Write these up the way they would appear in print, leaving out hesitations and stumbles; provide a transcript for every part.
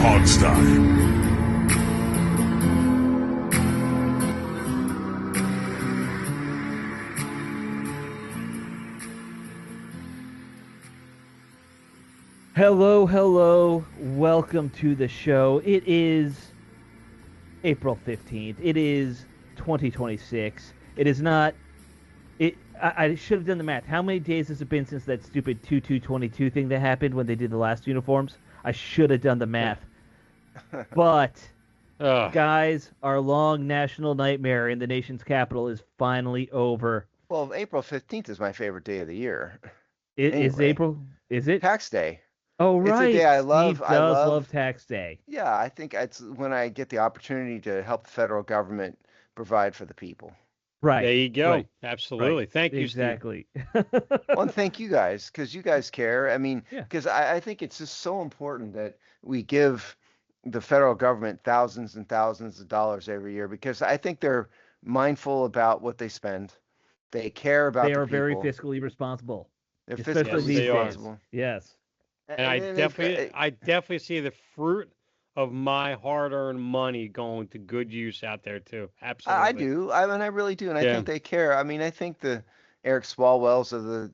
Podstock. Hello, hello. Welcome to the show. It is April 15th. It is 2026. It is not I should have done the math. How many days has it been since that stupid 2222 thing that happened when they did the last uniforms? I should have done the math. But Ugh. guys, our long national nightmare in the nation's capital is finally over. Well, April 15th is my favorite day of the year. Is Anyway, April? Is it? tax day. Oh, It's a day right. I Steve love. I does love. love tax day. Yeah, I think it's when I get the opportunity to help the federal government provide for the people. Right. There you go. Right. Absolutely. Thank you, Steve. Exactly. Well, and thank you guys because you guys care. I mean, Yeah. because I think it's just so important that we give the federal government thousands and thousands of dollars every year because I think they're mindful about what they spend. They care about They the are very people. fiscally responsible, They're especially fiscally these days. responsible. Yes. And I then they've got- definitely see the fruit of my hard-earned money going to good use out there too. Absolutely. I do. I mean, I really do, and I Yeah. think they care. I mean, I think the Eric Swalwells of the,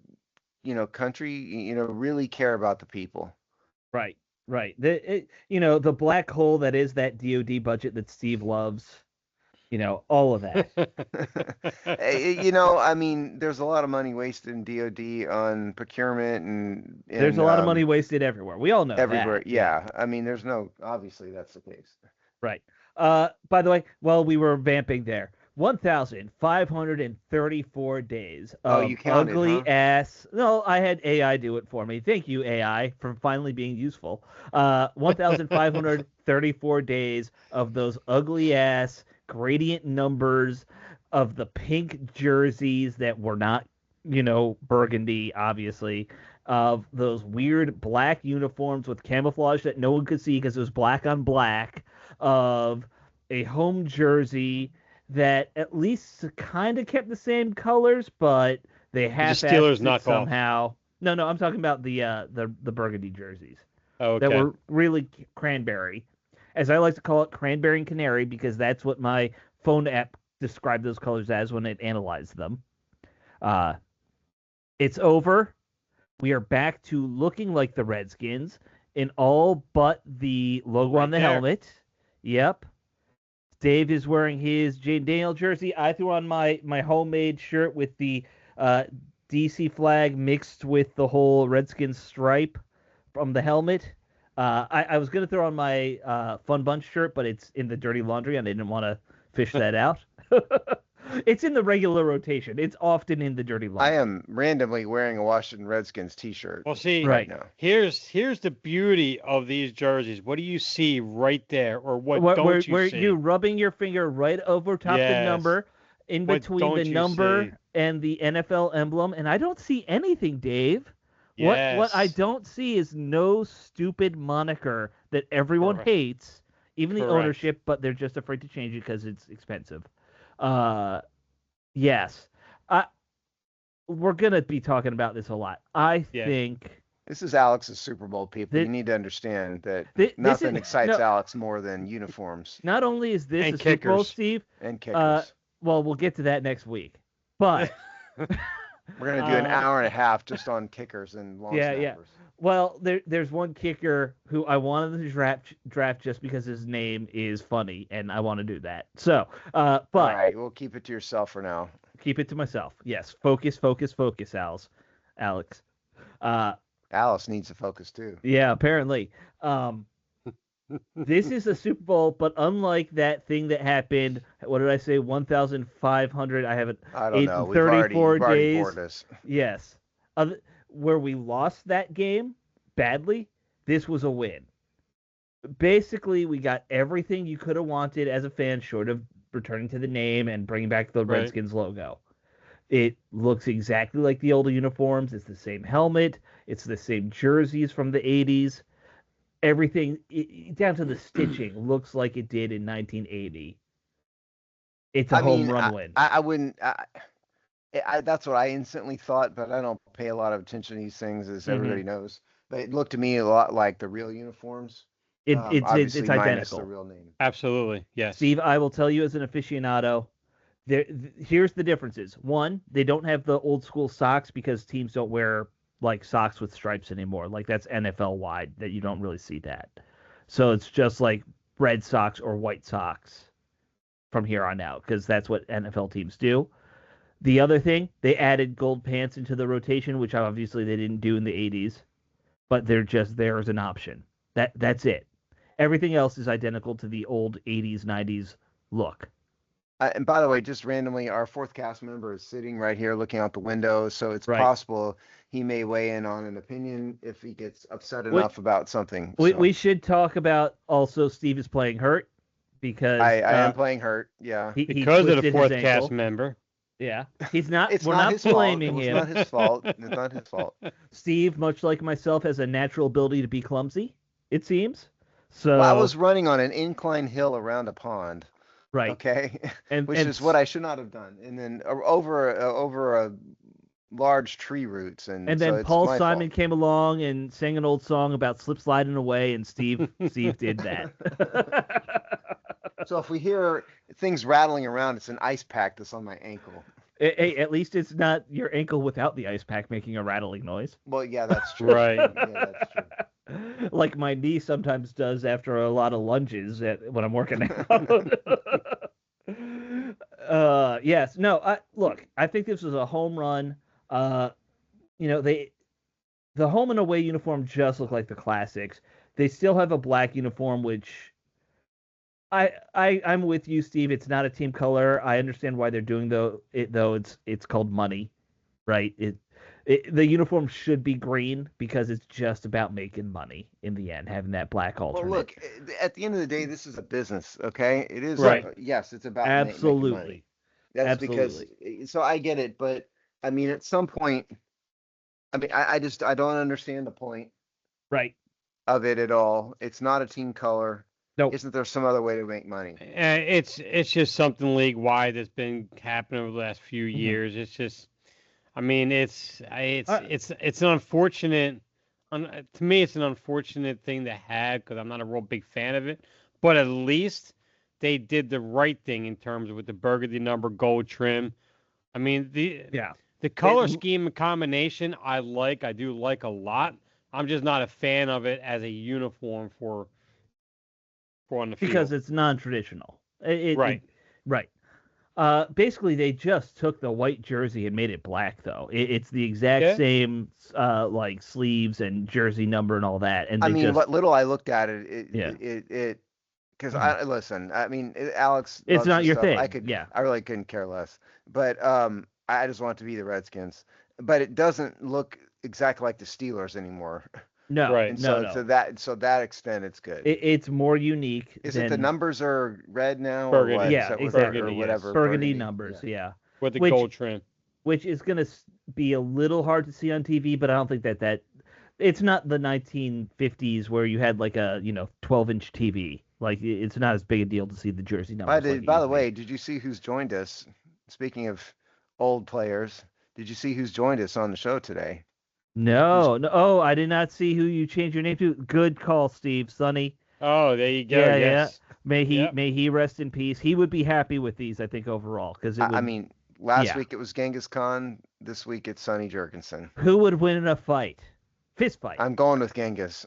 country, really care about the people. Right. Right. The black hole that is that DoD budget that Steve loves. All of that. I mean, there's a lot of money wasted in DoD on procurement and There's a lot of money wasted everywhere. We all know everywhere. that. Yeah, I mean, obviously that's the case. Right. By the way, while we were vamping there, 1,534 days of You counted, ugly huh? ass. No, I had AI do it for me. Thank you, AI, for finally being useful. 1,534 days of those ugly ass gradient numbers of the pink jerseys that were not, burgundy, obviously, of those weird black uniforms with camouflage that no one could see because it was black on black, of a home jersey that at least kind of kept the same colors, but they half-assed Steelers it knockoff. somehow. No, I'm talking about the burgundy jerseys Okay. that were really cranberry, as I like to call it, cranberry and canary, because that's what my phone app described those colors as when it analyzed them. It's over. We are back to looking like the Redskins in all but the logo Right on the there. helmet. Yep. Dave is wearing his Jane Daniel jersey. I threw on my homemade shirt with the DC flag mixed with the whole Redskins stripe from the helmet. I was going to throw on my Fun Bunch shirt, but it's in the dirty laundry, and I didn't want to fish that out. It's in the regular rotation. It's often in the dirty I laundry. am randomly wearing a Washington Redskins T-shirt Well, see, Right. now. here's the beauty of these jerseys. What do you see right there, or what where, don't where, you where see? you rubbing your finger right over top the Yes. number, in What between don't the you number see? and the NFL emblem, and I don't see anything, Dave. What I Yes. don't see is no stupid moniker that everyone Correct. hates, even the Correct. ownership, but they're just afraid to change it because it's expensive. Yes. We're gonna be talking about this a lot. I Yeah. think This is Alex's Super Bowl, people. Thi- You need to understand that this nothing is excites no, Alex more than uniforms not only is this And a Super Bowl, kickers. Steve. and kickers. Well, we'll get to that next week. But We're gonna do an uh, hour and a half just on kickers and long Yeah, yeah. snappers. well, there's one kicker who I wanted to draft just because his name is funny, and I want to do that. So, All but right, we'll keep it to yourself for now. keep it to myself. Yes, focus, Alex. Alice needs to focus too. Yeah, apparently. This is a Super Bowl, but unlike that thing that happened, what did I say? 1,500. I have it. I don't know. 34 You've already days. bored us. Yes. Where we lost that game badly, this was a win. Basically, we got everything you could have wanted as a fan, short of returning to the name and bringing back the Right. Redskins logo. It looks exactly like the old uniforms. It's the same helmet. It's the same jerseys from the 80s. Everything, down to the stitching, looks like it did in 1980. It's a I home mean, run win. I wouldn't. That's what I instantly thought, but I don't pay a lot of attention to these things, as Mhm. everybody knows. But it looked to me a lot like the real uniforms. It's obviously minus identical. the real name. Absolutely, yes. Steve, I will tell you as an aficionado, here's the differences. One, they don't have the old school socks because teams don't wear like socks with stripes anymore. Like that's NFL wide that you don't really see that. So it's just like red socks or white socks from here on out because that's what NFL teams do. The other thing, they added gold pants into the rotation, which obviously they didn't do in the 80s, but they're just there as an option. That's it. Everything else is identical to the old 80s, 90s look. And by the way, just randomly, our fourth cast member is sitting right here looking out the window, so it's Right. possible he may weigh in on an opinion if he gets upset enough about something. We should talk about also Steve is playing hurt because I am playing hurt. Yeah. he Because of the twisted his fourth ankle. cast member. Yeah, he's not. It's we're not not his fault. blaming It was him. not his fault. It's not his fault. Steve, much like myself, has a natural ability to be clumsy. It seems. So Well, I was running on an incline hill around a pond. right, Okay, and which is what I should not have done. And then over a large tree roots, and And so then it's Paul my Simon fault. came along and sang an old song about slip sliding away, and Steve did that. So if we hear things rattling around, it's an ice pack that's on my ankle. Hey, at least it's not your ankle without the ice pack making a rattling noise. Well, yeah, that's true. Right. Yeah, that's true. Like my knee sometimes does after a lot of lunges when I'm working out. Yes, no. Look, I think this was a home run. The home and away uniform just look like the classics. They still have a black uniform, which I'm with you, Steve. It's not a team color. I understand why they're doing though. It's called money, right? The uniform should be green because it's just about making money in the end, having that black alternate. Well, look, at the end of the day, this is a business, okay? It is. Right. Yes, it's about making Absolutely. money. That's Absolutely. because. So I get it, but I mean, at some point, I mean, I don't understand the point Right. of it at all. It's not a team color. Nope. Isn't there some other way to make money? It's just something league wide that's been happening over the last few years. It's just, I mean, it's an unfortunate. To me, it's an unfortunate thing to have because I'm not a real big fan of it. But at least they did the right thing in terms of with the burgundy number gold trim. I mean, the color scheme and combination I do like a lot. I'm just not a fan of it as a uniform for on the field. Because it's non-traditional. Right. Right. Basically, they just took the white jersey and made it black, though. It's the exact same, like sleeves and jersey number and all that. And I mean, what little I looked at it, because listen. I mean, Alex, it's loves not this your stuff. thing. I really couldn't care less. But I just want it to be the Redskins. But it doesn't look exactly like the Steelers anymore. No, Right. And no. to that extent, it's good. It's more unique. Is it the numbers are red now? Burgundy. Or what? Yeah, Is that exactly. Or whatever. Burgundy numbers, yeah. With the Which- gold trim. Which is going to be a little hard to see on TV, but I don't think that it's not the 1950s where you had like a 12-inch TV. Like it's not as big a deal to see the jersey numbers. By the way, did you see who's joined us? Speaking of old players, did you see who's joined us on the show today? No. Oh, I did not see who you changed your name to. Good call, Steve. Sonny. Oh, there you go. Yeah, yes. May he rest in peace. He would be happy with these, I think, overall. Because I mean, last week it was Genghis Khan. This week it's Sonny Jurgensen. Who would win in a fight? Fist fight. I'm going with Genghis.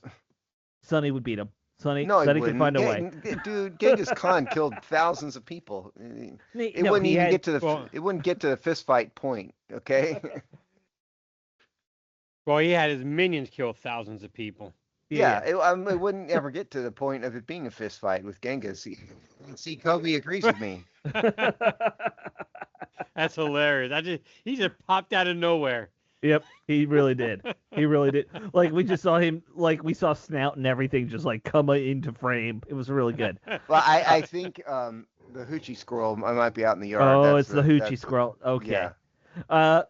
Sonny would beat him. Sonny No, could find a way. Dude, Genghis Khan killed thousands of people. It wouldn't even get to the fist fight point. Okay. Well, he had his minions kill thousands of people. Yeah, it wouldn't ever get to the point of it being a fist fight with Genghis. See, Kobe agrees with me. That's hilarious. He just popped out of nowhere. Yep, he really did. He really did. Like we just saw him, like we saw Snout and everything just like come into frame. It was really good. Well, I think the hoochie squirrel might be out in the yard. Oh, it's the hoochie squirrel. Okay. Yeah.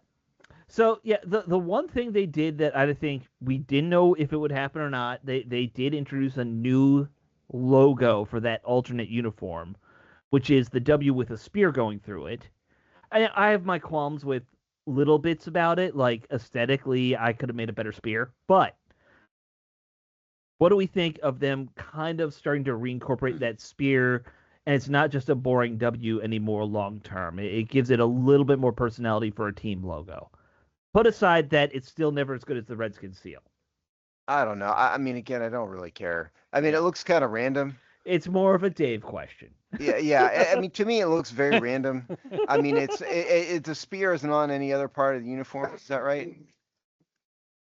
So yeah, the one thing they did that I think we didn't know if it would happen or not, they did introduce a new logo for that alternate uniform, which is the W with a spear going through it. I have my qualms with little bits about it, like aesthetically I could have made a better spear, but What do we think of them kind of starting to reincorporate that spear? And it's not just a boring W anymore long term. It gives it a little bit more personality for a team logo. Put aside that it's still never as good as the Redskins seal. I don't know. I mean, again, I don't really care. I mean, it looks kind of random. It's more of a Dave question. Yeah. I mean, to me, it looks very random. I mean, the spear isn't on any other part of the uniform. Is that right?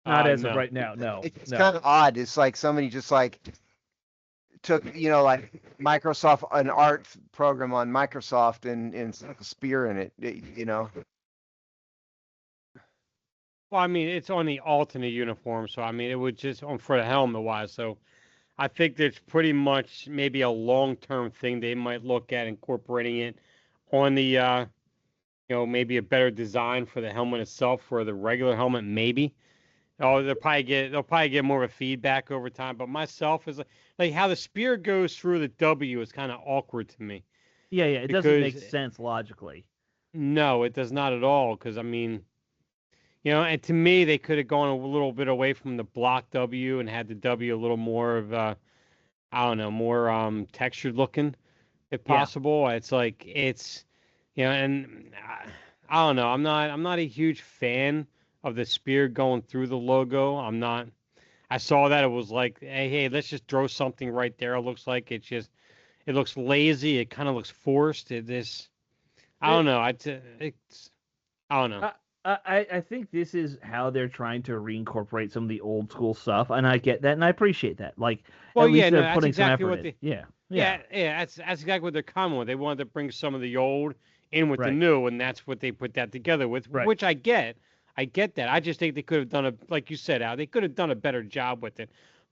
Not as of right now. No. It's kind of odd. It's like somebody just like took, like Microsoft, an art program on Microsoft and stuck a spear in it. Well, I mean, it's on the alternate uniform, so I mean, it would just for the helmet wise. So I think there's pretty much maybe a long-term thing they might look at incorporating it on the, maybe a better design for the helmet itself for the regular helmet, maybe. Oh, they'll probably get more of a feedback over time. But myself is like how the spear goes through the W is kind of awkward to me. Yeah, it doesn't make sense logically. No, it does not at all. Because I mean, and to me, they could have gone a little bit away from the block W and had the W a little more of, I don't know, more textured looking, if possible. Yeah. It's like and I don't know. I'm not a huge fan of the spear going through the logo. I saw that it was like, hey, let's just throw something right there. It looks like it looks lazy. It kind of looks forced. I don't know. I don't know. I think this is how they're trying to reincorporate some of the old school stuff, and I get that, and I appreciate that. Like, well, at least they're that's putting exactly some effort in. Yeah. That's exactly what they're coming with. They wanted to bring some of the old in with the new, and that's what they put that together with, which I get. I get that. I just think they could have done like you said, Al, they could have done a better job with it.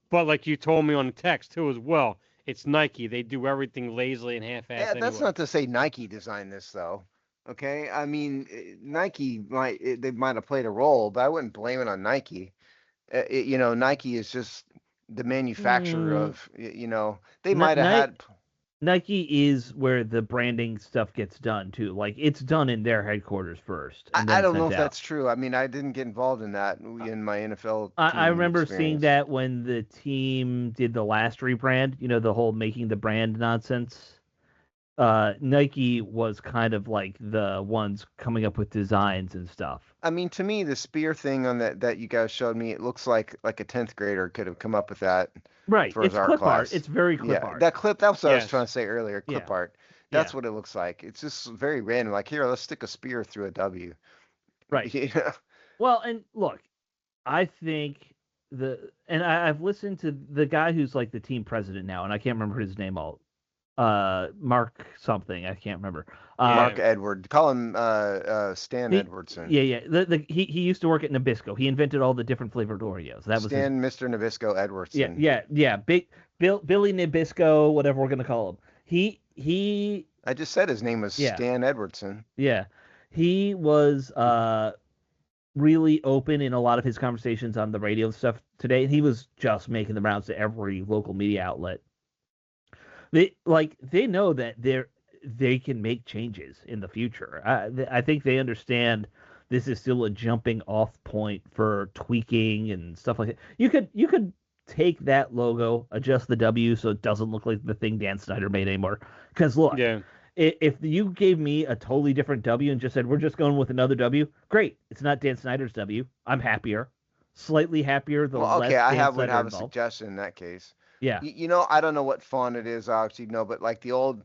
But like you told me on the text too as well, it's Nike. They do everything lazily and half-assed. Yeah, that's not to say Nike designed this though. Okay, I mean Nike might have played a role, but I wouldn't blame it on Nike. Nike is just the manufacturer of. They might have had. Nike is where the branding stuff gets done too. Like it's done in their headquarters first. I don't know if that's true. I mean, I didn't get involved in that in my NFL. I remember experience. seeing that when the team did the last rebrand. The whole making the brand nonsense. Nike was kind of like the ones coming up with designs and stuff. I mean, to me, the spear thing on that you guys showed me, it looks like a 10th grader could have come up with that. Right. For his art clip class. Art. It's very clip art. That's what I was trying to say earlier. Clip art. That's Yeah. what it looks like. It's just very random. Like, here, let's stick a spear through a W. Right. Yeah. Well, and look, I think I've listened to the guy who's like the team president now, and I can't remember his name Mark something. I can't remember. Mark Edward. Call him Stan Edwardson. Yeah. He used to work at Nabisco. He invented all the different flavored Oreos. That was Mr. Nabisco Edwardson. Yeah. Big Billy Nabisco, whatever we're gonna call him. He. I just said his name was Stan Edwardson. Yeah, he was really open in a lot of his conversations on the radio and stuff today, and he was just making the rounds to every local media outlet. They know that they can make changes in the future. I think they understand this is still a jumping off point for tweaking and stuff like that. You could take that logo, adjust the W so it doesn't look like the thing Dan Snyder made anymore. Because look, if you gave me a totally different W and just said we're just going with another W, great. It's not Dan Snyder's W. I'm happier, slightly happier. I would have a suggestion in that case. Yeah. I don't know what font it is, obviously, but like the old,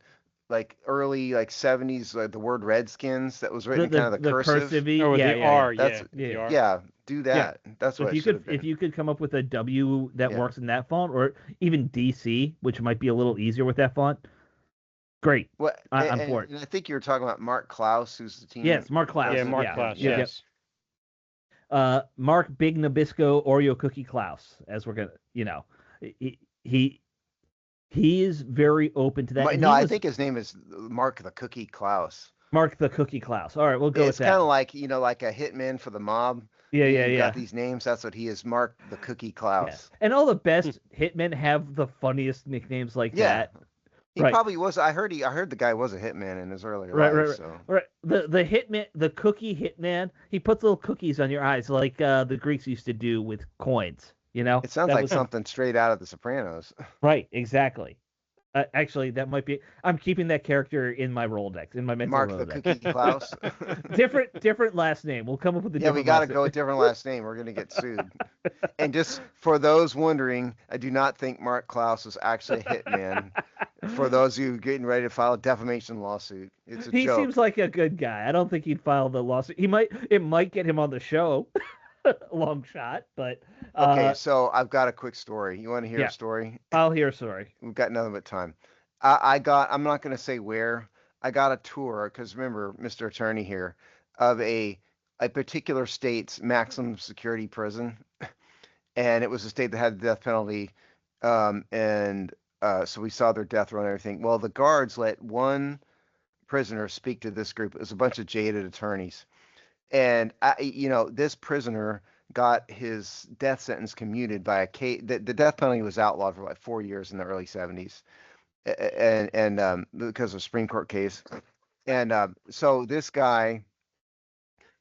like early, like 70s, like the word Redskins that was written kind of the cursive. Or the R, do that. Yeah. That's what if you could come up with a W that works in that font, or even DC, which might be a little easier with that font, great. Well, I'm for it. And I think you were talking about Mark Klaus, who's the team. Yes, Mark Klaus. Yeah, Mark Klaus. Yes. Mark Big Nabisco Oreo Cookie Klaus, as we're gonna, he is very open to that. I think his name is Mark the Cookie Klaus. Mark the Cookie Klaus. All right, we'll go with that. It's kind of like, like a hitman for the mob. Yeah. Got these names. That's what he is, Mark the Cookie Klaus. Yeah. And all the best hitmen have the funniest nicknames like that. He probably was. I heard the guy was a hitman in his earlier life. Right. The hitman, the cookie hitman, he puts little cookies on your eyes like the Greeks used to do with coins. You know, It sounds that like was something straight out of The Sopranos. right. Exactly. Actually, that might be. I'm keeping that character in my Rolodex, in my mental Mark the Rolodex. Cookie Klaus. Different last name. We'll come up with a Yeah, we different got to last go name. with different last name. We're going to get sued. And just for those wondering, I do not think Mark Klaus was actually a hitman. For those of you getting ready to file a defamation lawsuit, it's a He joke. seems like a good guy. I don't think he'd file the lawsuit. It might get him on the show. Long shot, but Okay, so I've got a quick story. You want to hear yeah. a story? I'll hear a story. We've got nothing but time. I'm not going to say where. I got a tour because remember, Mr. Attorney here, of a particular state's maximum security prison, and it was a state that had the death penalty, and so we saw their death row and everything. Well, the guards let one prisoner speak to this group. It was a bunch of jaded attorneys, and this prisoner got his death sentence commuted by a case. The death penalty was outlawed for like 4 years in the early 70s, and because of a Supreme Court case. And so this guy,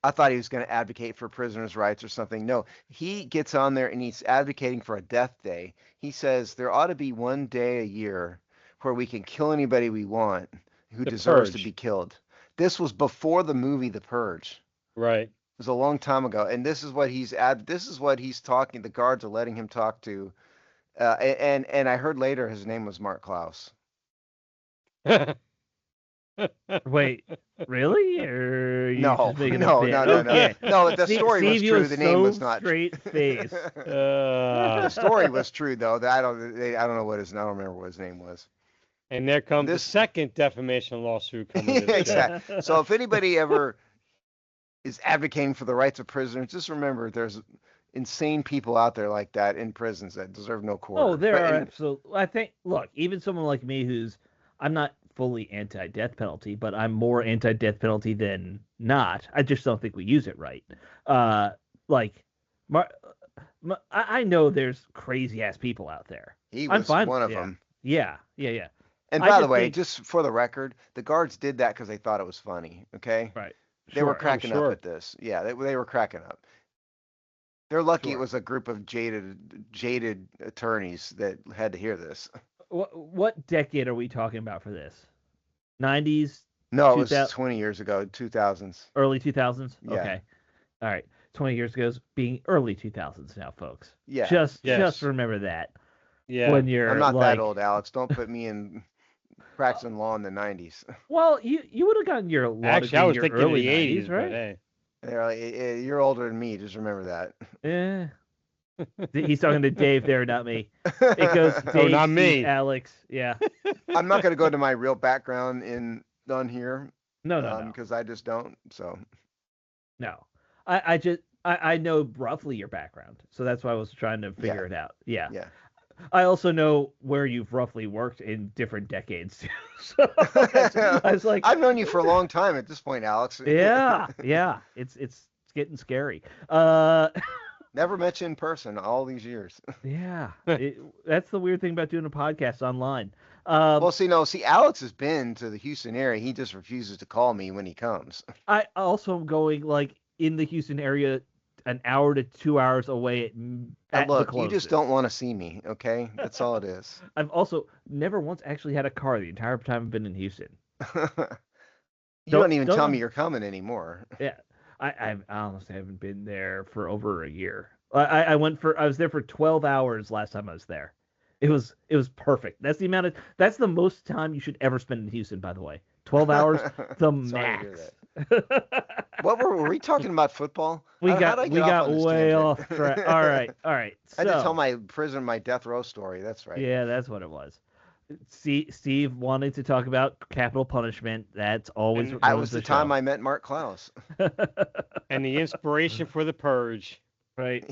I thought he was going to advocate for prisoners' rights or something. No, he gets on there and he's advocating for a death day. He says there ought to be one day a year where we can kill anybody we want who deserves to be killed. This was before the movie The Purge. Right. It was a long time ago, and this is what he's talking. The guards are letting him talk to, and I heard later his name was Mark Klaus. Wait, really? Or are you No, just making no, a bit? no, no, Okay. no. The story was Steve, true. you The name so was not. Straight face. The story was true though. I don't know what I don't remember what his name was. And there comes the second defamation lawsuit coming. Yeah, exactly. So if anybody ever is advocating for the rights of prisoners, just remember there's insane people out there like that in prisons that deserve no quarter. Oh, there are absolutely. I think. Look, even someone like me, I'm not fully anti-death penalty, but I'm more anti-death penalty than not. I just don't think we use it right. I know there's crazy ass people out there. He was one of them. Yeah. And by the way, just for the record, the guards did that because they thought it was funny. Okay. Right. They were cracking up at this. Yeah, they were cracking up. They're lucky it was a group of jaded attorneys that had to hear this. What decade are we talking about for this? 90s? No, it was 20 years ago, 2000s. Early 2000s? Yeah. Okay. All right. 20 years ago being early 2000s now, folks. Yeah. Just remember that. Yeah. When you're I'm not that old, Alex. Don't put me in practicing law in the 90s. Well, you would have gotten your law Actually, I was thinking early the 80s, right? But, hey. You're older than me. Just remember that. Yeah. He's talking to Dave there, not me. It goes Dave, not Steve, me. Alex. Yeah. I'm not going to go to my real background on here. No. Because I just don't. So. No. I know roughly your background, so that's why I was trying to figure it out. Yeah. Yeah. I also know where you've roughly worked in different decades too. So I was like, I've known you for a long time at this point, Alex. Yeah. It's getting scary. Never met you in person all these years. Yeah. That's the weird thing about doing a podcast online. See, Alex has been to the Houston area. He just refuses to call me when he comes. I also am going like in the Houston area, an hour to 2 hours away at look, the closest. You just don't want to see me, okay? That's all it is. I've also never once actually had a car the entire time I've been in Houston. You don't even tell me you're coming anymore. Yeah, I honestly haven't been there for over a year. I was there for 12 hours last time I was there. It was perfect. That's the most time you should ever spend in Houston, by the way. 12 hours, the max. What were we talking about? Football? We got way off track. All right. So, I had to tell my death row story. That's right. Yeah, that's what it was. Steve wanted to talk about capital punishment. That's always. That was the time I met Mark Klaus. And the inspiration for The Purge. Right.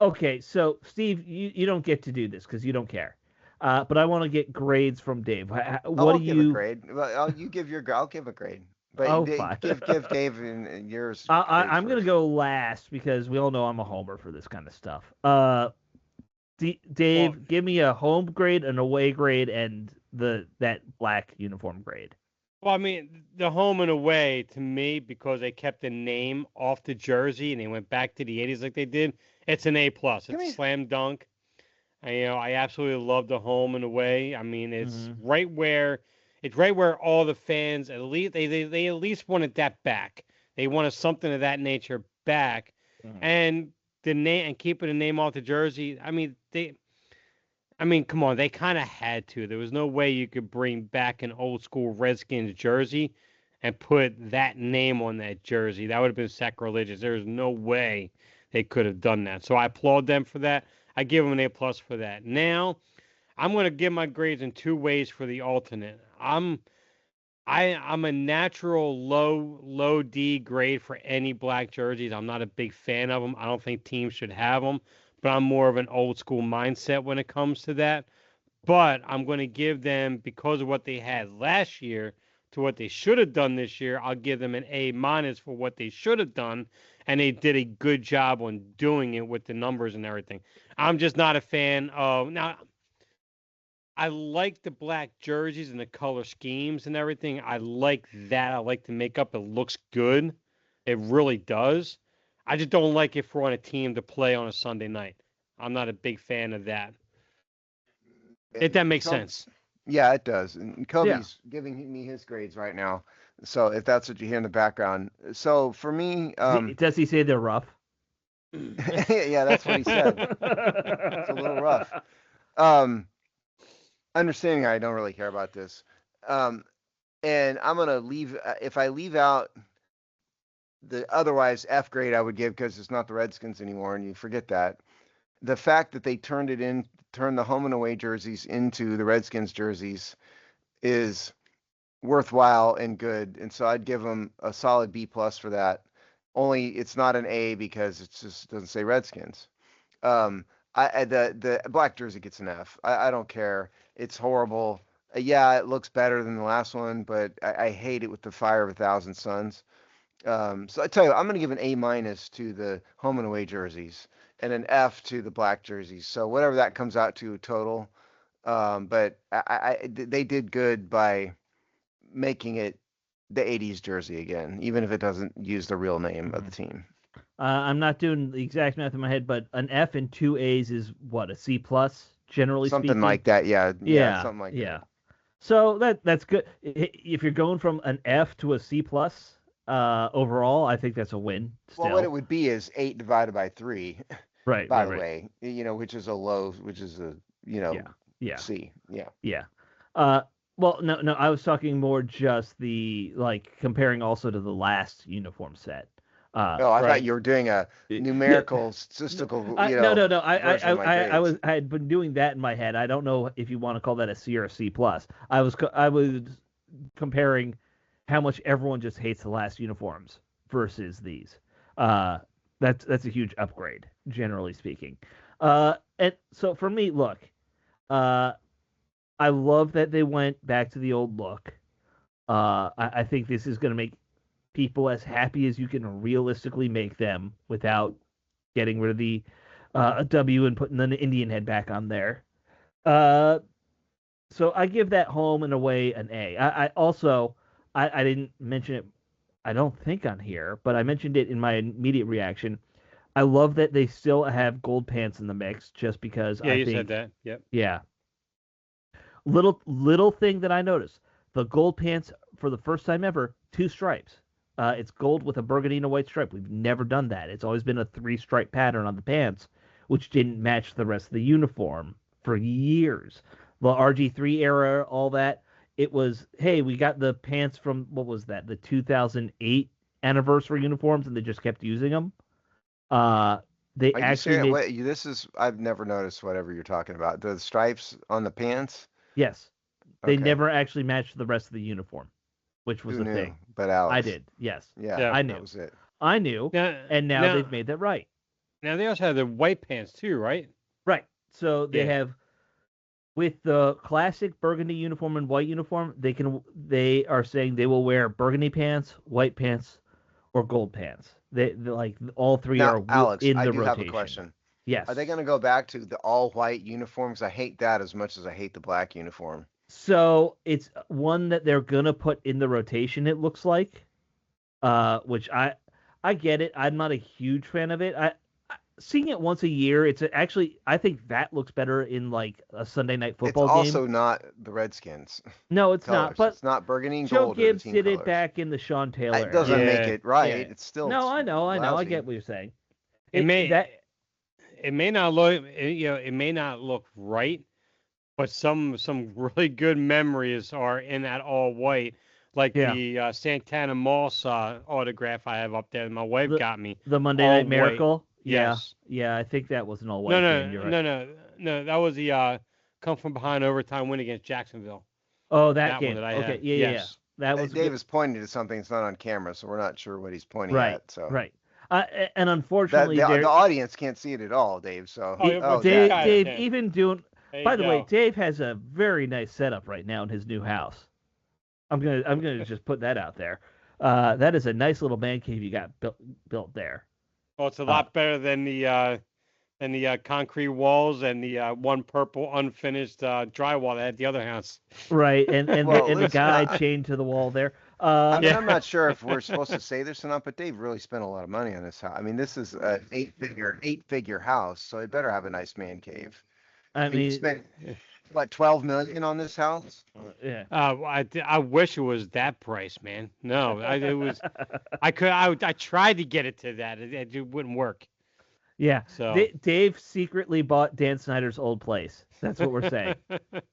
Okay, so Steve, you don't get to do this because you don't care. But I want to get grades from Dave. What do you give a grade? Well, you give your. I'll give a grade. But fine. give Dave and yours. I'm gonna go last because we all know I'm a homer for this kind of stuff. Dave, give me a home grade, an away grade, and that black uniform grade. Well, I mean, the home and away to me, because they kept the name off the jersey and they went back to the '80s like they did. It's an A plus. Give It's me. slam dunk. I absolutely love the home and away. I mean, Mm-hmm. it's right where all the fans at least they at least wanted that back. They wanted something of that nature back, Mm-hmm. and the name and keeping the name off the jersey. I mean, come on, they kind of had to. There was no way you could bring back an old school Redskins jersey and put that name on that jersey. That would have been sacrilegious. There was no way they could have done that. So I applaud them for that. I give them an A plus for that. Now I'm going to give my grades in two ways for the alternate. I'm a natural low D grade for any black jerseys. I'm not a big fan of them. I don't think teams should have them, but I'm more of an old school mindset when it comes to that. But I'm going to give them, because of what they had last year to what they should have done this year, I'll give them an A minus for what they should have done, and they did a good job on doing it with the numbers and everything. I'm just not a fan of now. I like the black jerseys and the color schemes and everything. I like that. I like the makeup. It looks good. It really does. I just don't like it for on a team to play on a Sunday night. I'm not a big fan of that. If that makes sense. Yeah, it does. And Yeah. Kobe's giving me his grades right now. So if that's what you hear in the background. So for me, Does he say they're rough? yeah, that's what he said. It's a little rough. Um, Understanding I don't really care about this. And I'm gonna leave if I leave out the otherwise F grade I would give because it's not the Redskins anymore, and you forget that. The fact that they turned the home and away jerseys into the Redskins jerseys is worthwhile and good, and so I'd give them a solid B plus for that. Only it's not an A because it just doesn't say Redskins. The black jersey gets an F. I don't care. It's horrible. Yeah, it looks better than the last one, but I hate it with the fire of a thousand suns. So I tell you, I'm going to give an A minus to the home and away jerseys and an F to the black jerseys. So whatever that comes out to total. But they did good by making it the '80s jersey again, even if it doesn't use the real name of the team. I'm not doing the exact math in my head, but an F and two A's is what, a C plus, generally Something speaking? like that. Yeah. Yeah, Something like yeah. that. So that's good. If you're going from an F to a C plus overall, I think that's a win. Still. Well, what it would be is 8 divided by 3. Right. By right, the way, which is a low, which is a Yeah. C. Yeah. Yeah. Well, no, I was talking more just the comparing also to the last uniform set. Oh, I thought you were doing a numerical, statistical, No. version of my I grades. had been doing that in my head. I don't know if you want to call that a C or a C plus. I was comparing how much everyone just hates the last uniforms versus these. That's a huge upgrade, generally speaking. And so for me, look, I love that they went back to the old look. I think this is going to make people as happy as you can realistically make them without getting rid of the W and putting the Indian head back on there. So I give that home and away an A. I didn't mention it, I don't think on here, but I mentioned it in my immediate reaction. I love that they still have gold pants in the mix, just because Yeah, I you think said that. Yep. yeah. Little thing that I noticed: the gold pants for the first time ever, two stripes. It's gold with a burgundy and a white stripe. We've never done that. It's always been a three-stripe pattern on the pants, which didn't match the rest of the uniform for years. The RG3 era, all that. It was, hey, we got the pants from, what was that? The 2008 anniversary uniforms, and they just kept using them. They Are you actually saying made, this is I've never noticed whatever you're talking about. The stripes on the pants? yes, they Okay. never actually matched the rest of the uniform, which was Who the knew? thing. But Alex. I did, yes. Yeah, Yeah. I that knew. was it. I knew, and now they've made that right. Now they also have the white pants too, right? Right. So they Yeah. have, with the classic burgundy uniform and white uniform, they are saying they will wear burgundy pants, white pants, or gold pants. They like all three Now, are Alex, in I the do rotation. have a question. Yes. Are they going to go back to the all white uniforms? I hate that as much as I hate the black uniform. So it's one that they're gonna put in the rotation. It looks like, which I get it. I'm not a huge fan of it. Seeing it once a year, actually I think that looks better in like a Sunday night It's football game. also not the Redskins No, it's not. colors. But It's not burgundy and Joe gold are the Gibbs team did it colors. back in the Sean Taylor It doesn't era. make Yeah. it right. Yeah. It's still No, I know. I lousy. get what you're saying. It may That it may not look it may not look right, but some really good memories are in that all white, like Yeah. the Santana Moss autograph I have up there that my wife got me. the Monday all Night white. Miracle. Yes. Yeah. I think that was an all No, white no, game. You're right. no. That was the come from behind overtime win against Jacksonville. Oh, that That game. one that I Okay. had. Yeah. Yes. That was Dave good. is pointing to something that's not on camera, so we're not sure what he's pointing Right. at. So Right. And that unfortunately, the audience can't see it at all, Dave. So Oh, yeah, well, Dave, guys Dave, can. even doing. There By you the way, go. Dave has a very nice setup right now in his new house. I'm gonna just put that out there. That is a nice little man cave you got built there. Well, it's a lot better than the concrete walls and the one purple unfinished drywall that had the other house. Right, and Well, the listen, guy chained to the wall there. I mean, Yeah. I'm not sure if we're supposed to say this or not, but Dave really spent a lot of money on this house. I mean, this is an eight-figure house, so it better have a nice man cave. I And you mean, spent what, 12 million on this house? yeah. I wish it was that price, man. No, it was. I tried to get it to that. It wouldn't work. Yeah. So Dave secretly bought Dan Snyder's old place. That's what we're saying.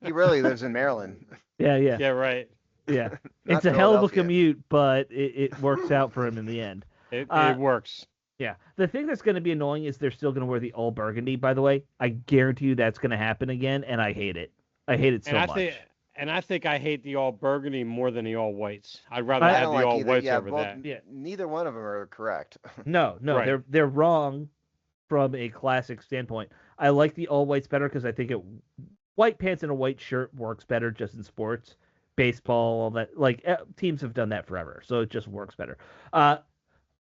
He really lives in Maryland. Yeah. yeah, right. Yeah. Not It's a hell of a Philadelphia. commute, but it works out for him in the end. It works. Yeah. The thing that's going to be annoying is they're still going to wear the all burgundy, by the way. I guarantee you that's going to happen again, and I hate it. I hate it so much. I think I hate the all burgundy more than the all whites. I'd rather I have don't the like all either. whites Yeah, over both, that. Yeah. neither one of them are correct. No, Right. they're wrong from a classic standpoint. I like the all whites better because I think white pants and a white shirt works better just in sports, baseball, all that. Like teams have done that forever, so it just works better.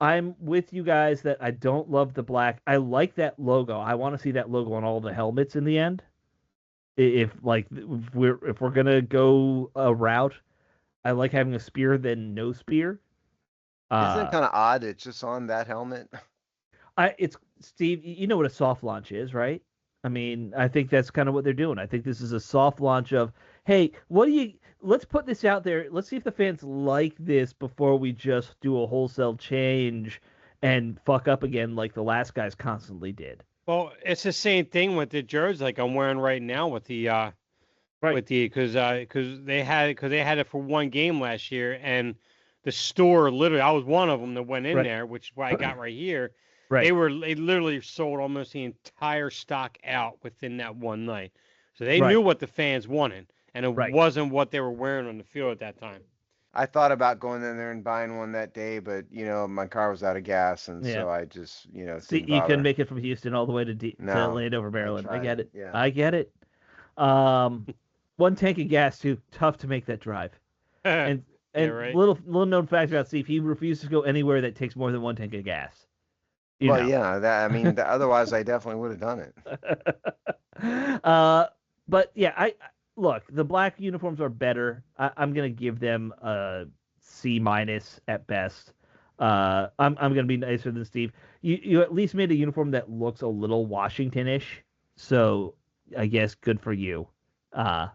I'm with you guys that I don't love the black. I like that logo. I want to see that logo on all the helmets in the end. If we're gonna go a route, I like having a spear than no spear. Isn't it kind of odd? It's just on that helmet. It's Steve. You know what a soft launch is, right? I mean, I think that's kind of what they're doing. I think this is a soft launch of, hey, let's put this out there. Let's see if the fans like this before we just do a wholesale change and fuck up again like the last guys constantly did. Well, it's the same thing with the jersey like I'm wearing right now with the Right. with the because they had it for one game last year and the store literally I was one of them that went in Right. there, which is what I got right here. Right. They literally sold almost the entire stock out within that one night. So they Right. knew what the fans wanted, and it Right. wasn't what they were wearing on the field at that time. I thought about going in there and buying one that day, but my car was out of gas, and Yeah. so I just See, didn't you bother. couldn't make it from Houston all the way to No, Landover, Maryland. I tried. get it. Yeah. I get it. One tank of gas too. Tough to make that drive. And Yeah, right. little known fact about Steve, he refuses to go anywhere that takes more than one tank of gas. You Well, know. yeah, that I mean, otherwise I definitely would have done it. But yeah, I look, the black uniforms are better. I'm gonna give them a C- at best. I'm gonna be nicer than Steve. You at least made a uniform that looks a little Washington-ish, so I guess good for you. I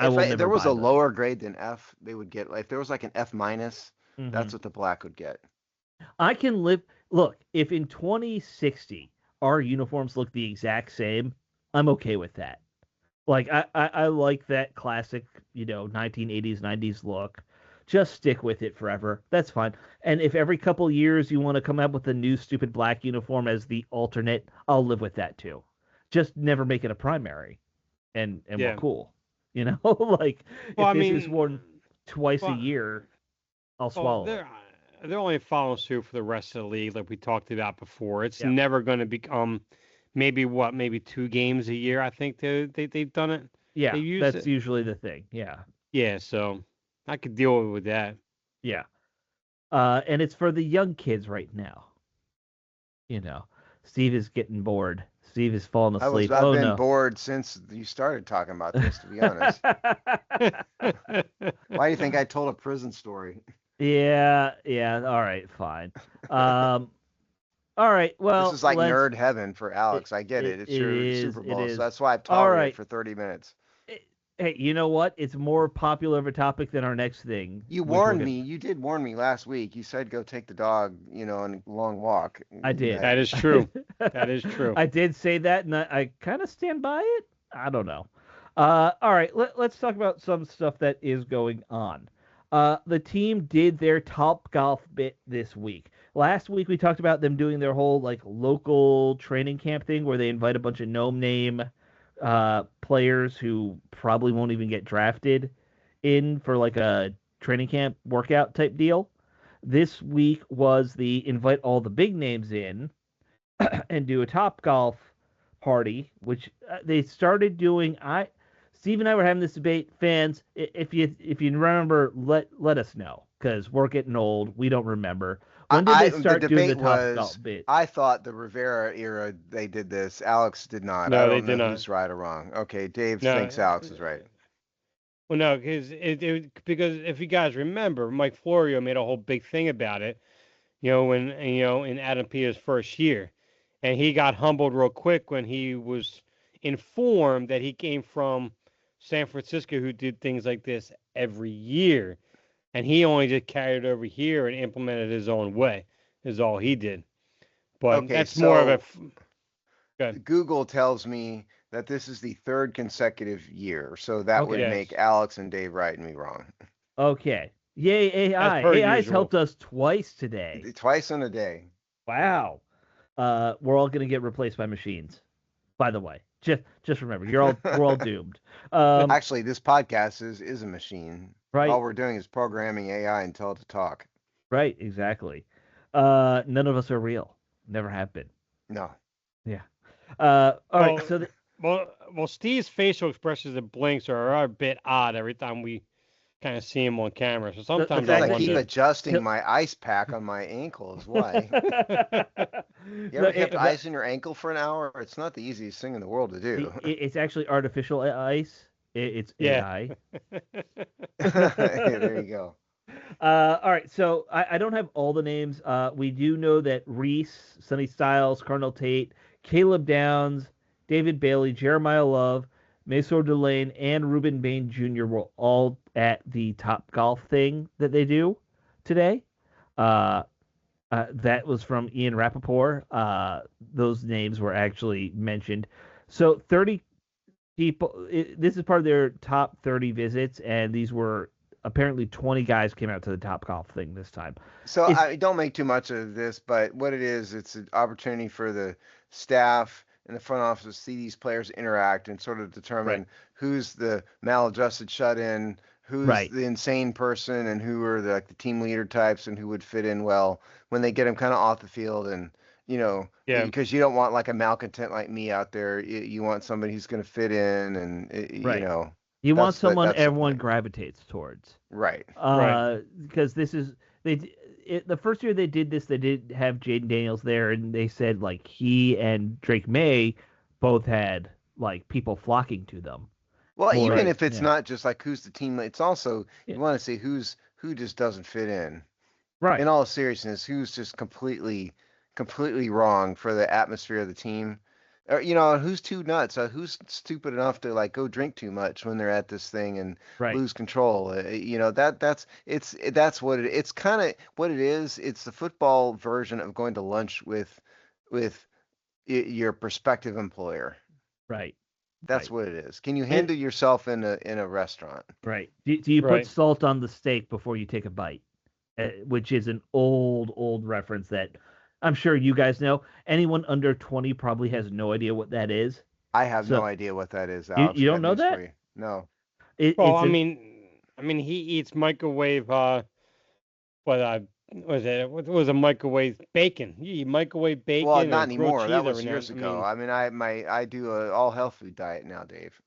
will If never there was buy a those. lower grade than F, they would get. If there was like an F minus, Mhm. that's what the black would get. I can live. Look, if in 2060 our uniforms look the exact same, I'm okay with that. Like I like that classic, 1980s, 90s look. Just stick with it forever. That's fine. And if every couple years you want to come up with a new stupid black uniform as the alternate, I'll live with that too. Just never make it a primary, and Yeah. we're cool. Like Well, if I this is mean, worn twice a well, year, I'll well, swallow it. they're only following suit for the rest of the league, like we talked about before. It's Yeah. never going to become maybe 2 games a year. I think they've done it. Yeah, They use that's it. usually the thing. Yeah. Yeah, so I could deal with that. Yeah. And it's for the young kids right now. Steve is getting bored. Steve is falling asleep. I've been no. bored since you started talking about this, to be honest. Why do you think I told a prison story? Yeah. All right, fine. All right. Well, this is like nerd heaven for Alex. I get it. It's your Super Bowl, so that's why I've tolerated it for 30 minutes. Hey, you know what? It's more popular of a topic than our next thing. You warned me. You did warn me last week. You said go take the dog, on a long walk. I did. That is true. That is true. I did say that, and I kind of stand by it. I don't know. All right, let's talk about some stuff that is going on. The team did their Top Golf bit this week. Last week we talked about them doing their whole local training camp thing where they invite a bunch of no-name players who probably won't even get drafted in for a training camp workout type deal. This week was the invite all the big names in and do a Top Golf party, which they started doing. Steve and I were having this debate. Fans, if you remember, let us know, because we're getting old. We don't remember. When did they start doing the Top Golf bit? I thought the Rivera era they did this. Alex did not. No, I they don't did know not. who's right or wrong. Okay, Dave thinks Alex is right. Well, no, because if you guys remember, Mike Florio made a whole big thing about it. In Adam Peter's first year, and he got humbled real quick when he was informed that he came from San Francisco, who did things like this every year. And he only just carried it over here and implemented his own way, is all he did. But that's more of a... Google tells me that this is the third consecutive year, so that would make Alex and Dave right and me wrong. Okay. Yay, AI. AI's helped us twice today. Twice in a day. Wow. We're all going to get replaced by machines, by the way. Just remember, we're all doomed. Actually, this podcast is a machine. Right. All we're doing is programming AI and tell it to talk. Right, exactly. None of us are real. Never have been. No. Yeah. All right. So. Well, Steve's facial expressions and blinks are a bit odd every time we kind of see him on camera. So sometimes I keep adjusting my ice pack on my ankle is why. You ever kept ice in your ankle for an hour? It's not the easiest thing in the world to do. It's actually artificial ice. It's AI. There you go. All right, so I don't have all the names. We do know that Reese, Sonny Styles, Cardinal Tate, Caleb Downs, David Bailey, Jeremiah Love, Masor Delane, and Ruben Bain Jr. were all at the Top Golf thing that they do today. That was from Ian Rappaport. Those names were actually mentioned. So 30 people. This is part of their top 30 visits, and these were apparently 20 guys came out to the Top Golf thing this time. So I don't make too much of this, but what it is, it's an opportunity for the staff and the front office to see these players interact and sort of determine who's the maladjusted shut-in, who's the insane person, and who are the team leader types and who would fit in well when they get them kind of off the field. And because you don't want a malcontent like me out there. You want somebody who's going to fit in, and you want someone everyone gravitates towards. Right. Because this is the first year they did this, they did have Jaden Daniels there, and they said he and Drake May both had people flocking to them. Well, even if it's not just who's the team, it's also you want to see who just doesn't fit in. Right. In all seriousness, who's just completely wrong for the atmosphere of the team. Or, who's too nuts? Who's stupid enough to go drink too much when they're at this thing and lose control? That's what it's kind of what it is. It's the football version of going to lunch with your prospective employer. Right. That's what it is. Can you handle yourself in a restaurant? Right. Do you put salt on the steak before you take a bite? Which is an old reference that I'm sure you guys know. Anyone under 20 probably has no idea what that is. I have no idea what that is. Alex. You don't know that? No. I mean, he eats microwave. What was it? What was a microwave bacon? You eat microwave bacon. Well, not anymore. That was years ago. I do a all health food diet now, Dave.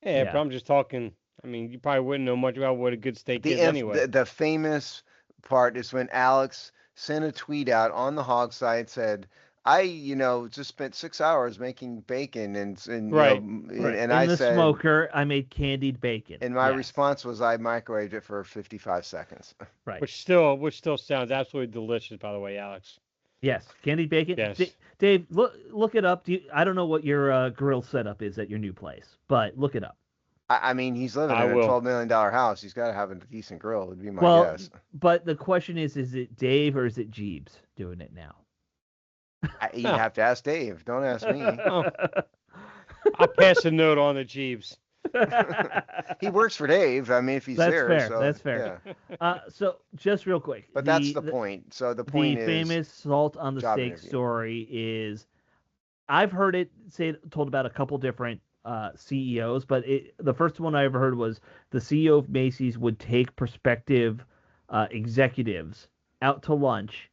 Yeah, but I'm just talking. I mean, you probably wouldn't know much about what a good steak is anyway. The famous part is when Alex sent a tweet out on the hog site, said, I just spent 6 hours making bacon and Right. Right. and In I the said, smoker, I made candied bacon. and my Yes. response was I microwaved it for 55 seconds. Right. Which still sounds absolutely delicious, by the way, Alex. Yes. Candied bacon. Yes. Dave, look it up. I don't know what your grill setup is at your new place, but look it up. I mean, he's living I in a will. $12 million house. He's got to have a decent grill, would be my Well, guess. but the question is it Dave or is it Jeeves doing it now? You'd have to ask Dave. Don't ask me. Oh, I'll pass the note on to Jeeves. He works for Dave. I mean, if he's That's there. fair. So, That's fair. yeah. So just real quick. But that's the point. So the point the is, famous salt on the job steak interview. story is I've heard it told about a couple different CEOs, but the first one I ever heard was the CEO of Macy's would take prospective executives out to lunch,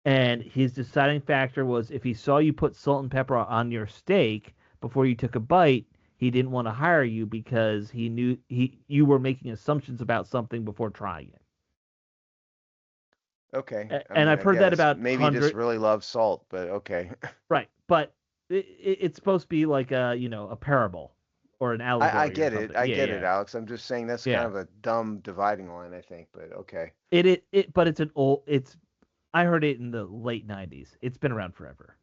and his deciding factor was if he saw you put salt and pepper on your steak before you took a bite, he didn't want to hire you because he knew you were making assumptions about something before trying it. Okay. And I've heard that guess. about maybe he just really loves salt, but okay. Right, but it's supposed to be like a parable or an allegory. I get or it. something. I Yeah, get yeah. it, Alex. I'm just saying that's Yeah. kind of a dumb dividing line, I think, but okay. But it's an old. I heard it in the late '90s. It's been around forever.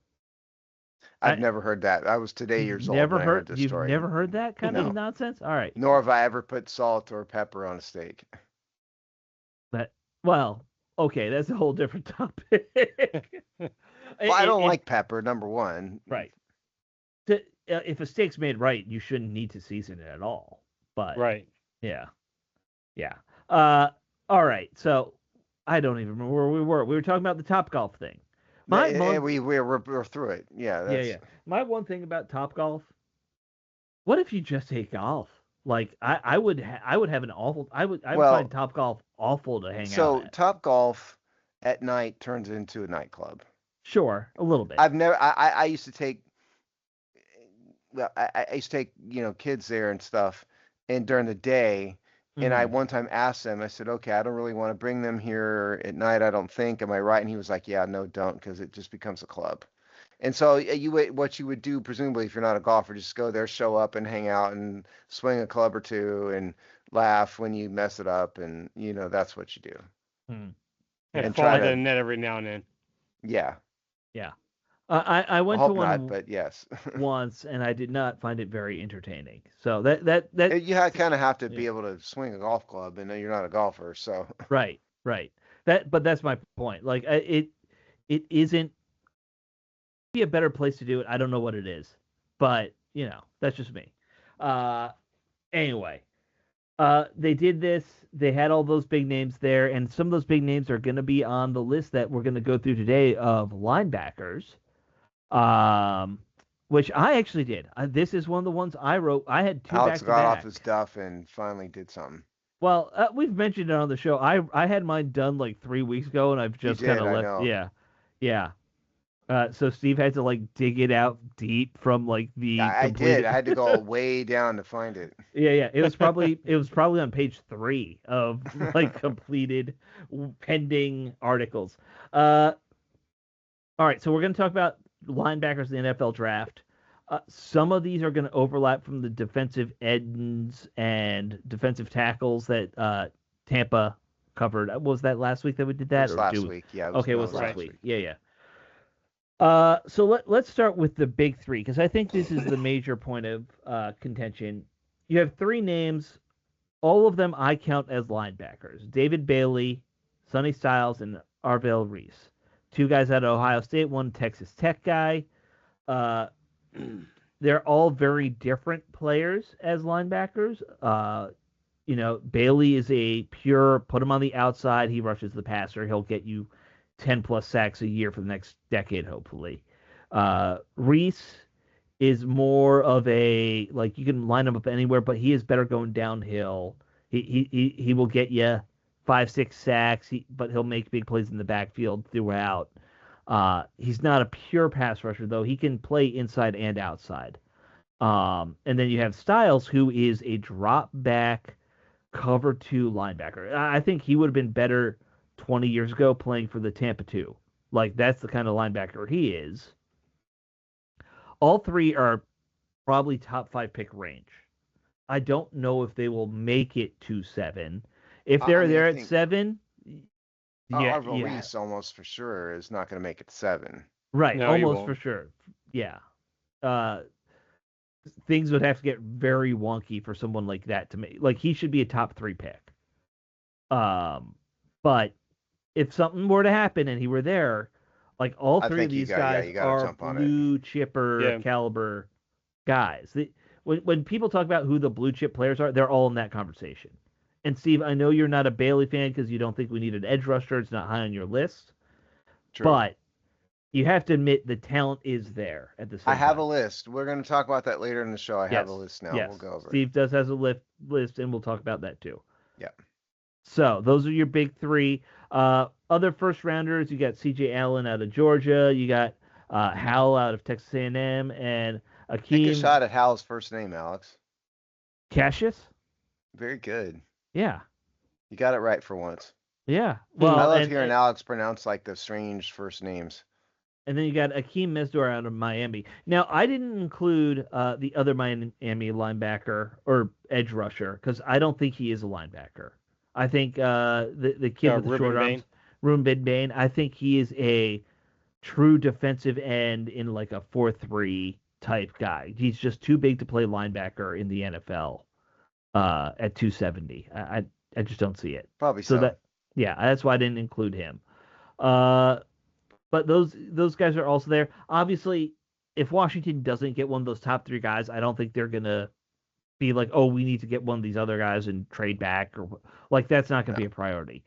I've never heard that. I was today years old when I heard this You've story. never heard that kind No. of nonsense? All right. Nor have I ever put salt or pepper on a steak. Well, okay, that's a whole different topic. Well, I don't like pepper, number one. Right. If a steak's made right, you shouldn't need to season it at all. But Right. yeah. All right. So I don't even remember where we were. We were talking about the Topgolf thing. We're through it. Yeah. Yeah. My one thing about Topgolf, what if you just hate golf? Like I would have an awful. I would find Topgolf awful to hang out. So at. Topgolf at night turns into a nightclub. Sure, a little bit. I used to take. Well, I used to take kids there and stuff, and during the day. And I one time asked them, I said, okay, I don't really want to bring them here at night, I don't think. Am I right? And he was like, yeah, no, don't, because it just becomes a club. And so what you would do, presumably, if you're not a golfer, just go there, show up and hang out and swing a club or two and laugh when you mess it up. And, that's what you do. And fall into the net every now and then. Yeah. Yeah. I went to one not, but yes. once, and I did not find it very entertaining. So that you kind of have to be able to swing a golf club, and you're not a golfer, so. Right. But that's my point. Like it isn't be a better place to do it. I don't know what it is, but that's just me. Anyway, they did this. They had all those big names there, and some of those big names are going to be on the list that we're going to go through today of linebackers. Which I actually did. This is one of the ones I wrote. I had two Alex back-to-back. got off his stuff and finally did something. Well, we've mentioned it on the show. I had mine done like 3 weeks ago, and I've just kind of left. Yeah. So Steve had to like dig it out deep from like the. I did. I had to go way down to find it. Yeah. It was probably on page 3 of like completed pending articles. All right, so we're going to talk about linebackers in the NFL draft. Some of these are going to overlap from the defensive ends and defensive tackles that Tampa covered. Was that last week that we did that? It was last week. Yeah. It was last week. Yeah. So let's start with the big three, because I think this is the major point of contention. You have 3 names. All of them I count as linebackers. David Bailey, Sonny Styles, and Arvell Reese. 2 guys out of Ohio State, 1 Texas Tech guy. They're all very different players as linebackers. Bailey is a pure put him on the outside. He rushes the passer. He'll get you 10 plus sacks a year for the next decade, hopefully. Reese is more of a, like, you can line him up anywhere, but he is better going downhill. He will get you 5-6 sacks, but he'll make big plays in the backfield throughout. He's not a pure pass rusher, though. He can play inside and outside. And then you have Styles, who is a drop back cover 2 linebacker. I think he would have been better 20 years ago playing for the Tampa 2 Like, that's the kind of linebacker he is. All three are probably top 5 pick range. I don't know if they will make it to 7. If they're there at 7, Arvin Reese almost for sure is not going to make it 7. Right, No, almost for sure. Yeah. Things would have to get very wonky for someone like that to make. Like, he should be a top 3 pick. But if something were to happen and he were there, like, all three of these guys are blue chipper caliber guys. When people talk about who the blue chip players are, they're all in that conversation. And Steve, I know you're not a Bailey fan because you don't think we need an edge rusher. It's not high on your list. True. But you have to admit the talent is there at the same time. I have a list. We're going to talk about that later in the show. I have a list now. Yes. We'll go over Steve does has a list, and we'll talk about that too. Yeah. So those are your big 3. Other first rounders, you got C.J. Allen out of Georgia. You got Howell out of Texas A&M, and Akeem. Take a shot at Howell's first name, Alex. Cassius? Very good. Yeah. You got it right for once. Yeah. Well, I love hearing Alex pronounce like the strange first names. And then you got Akeem Mesdor out of Miami. Now, I didn't include the other Miami linebacker or edge rusher because I don't think he is a linebacker. I think the kid with the short arms, Ruben Bain, I think he is a true defensive end in like a 4-3 type guy. He's just too big to play linebacker in the NFL at 270. I just don't see it. Probably so. That's why I didn't include him. But those guys are also there. Obviously, if Washington doesn't get one of those top 3 guys, I don't think they're gonna be like, oh, we need to get one of these other guys and trade back, or like that's not gonna be a priority.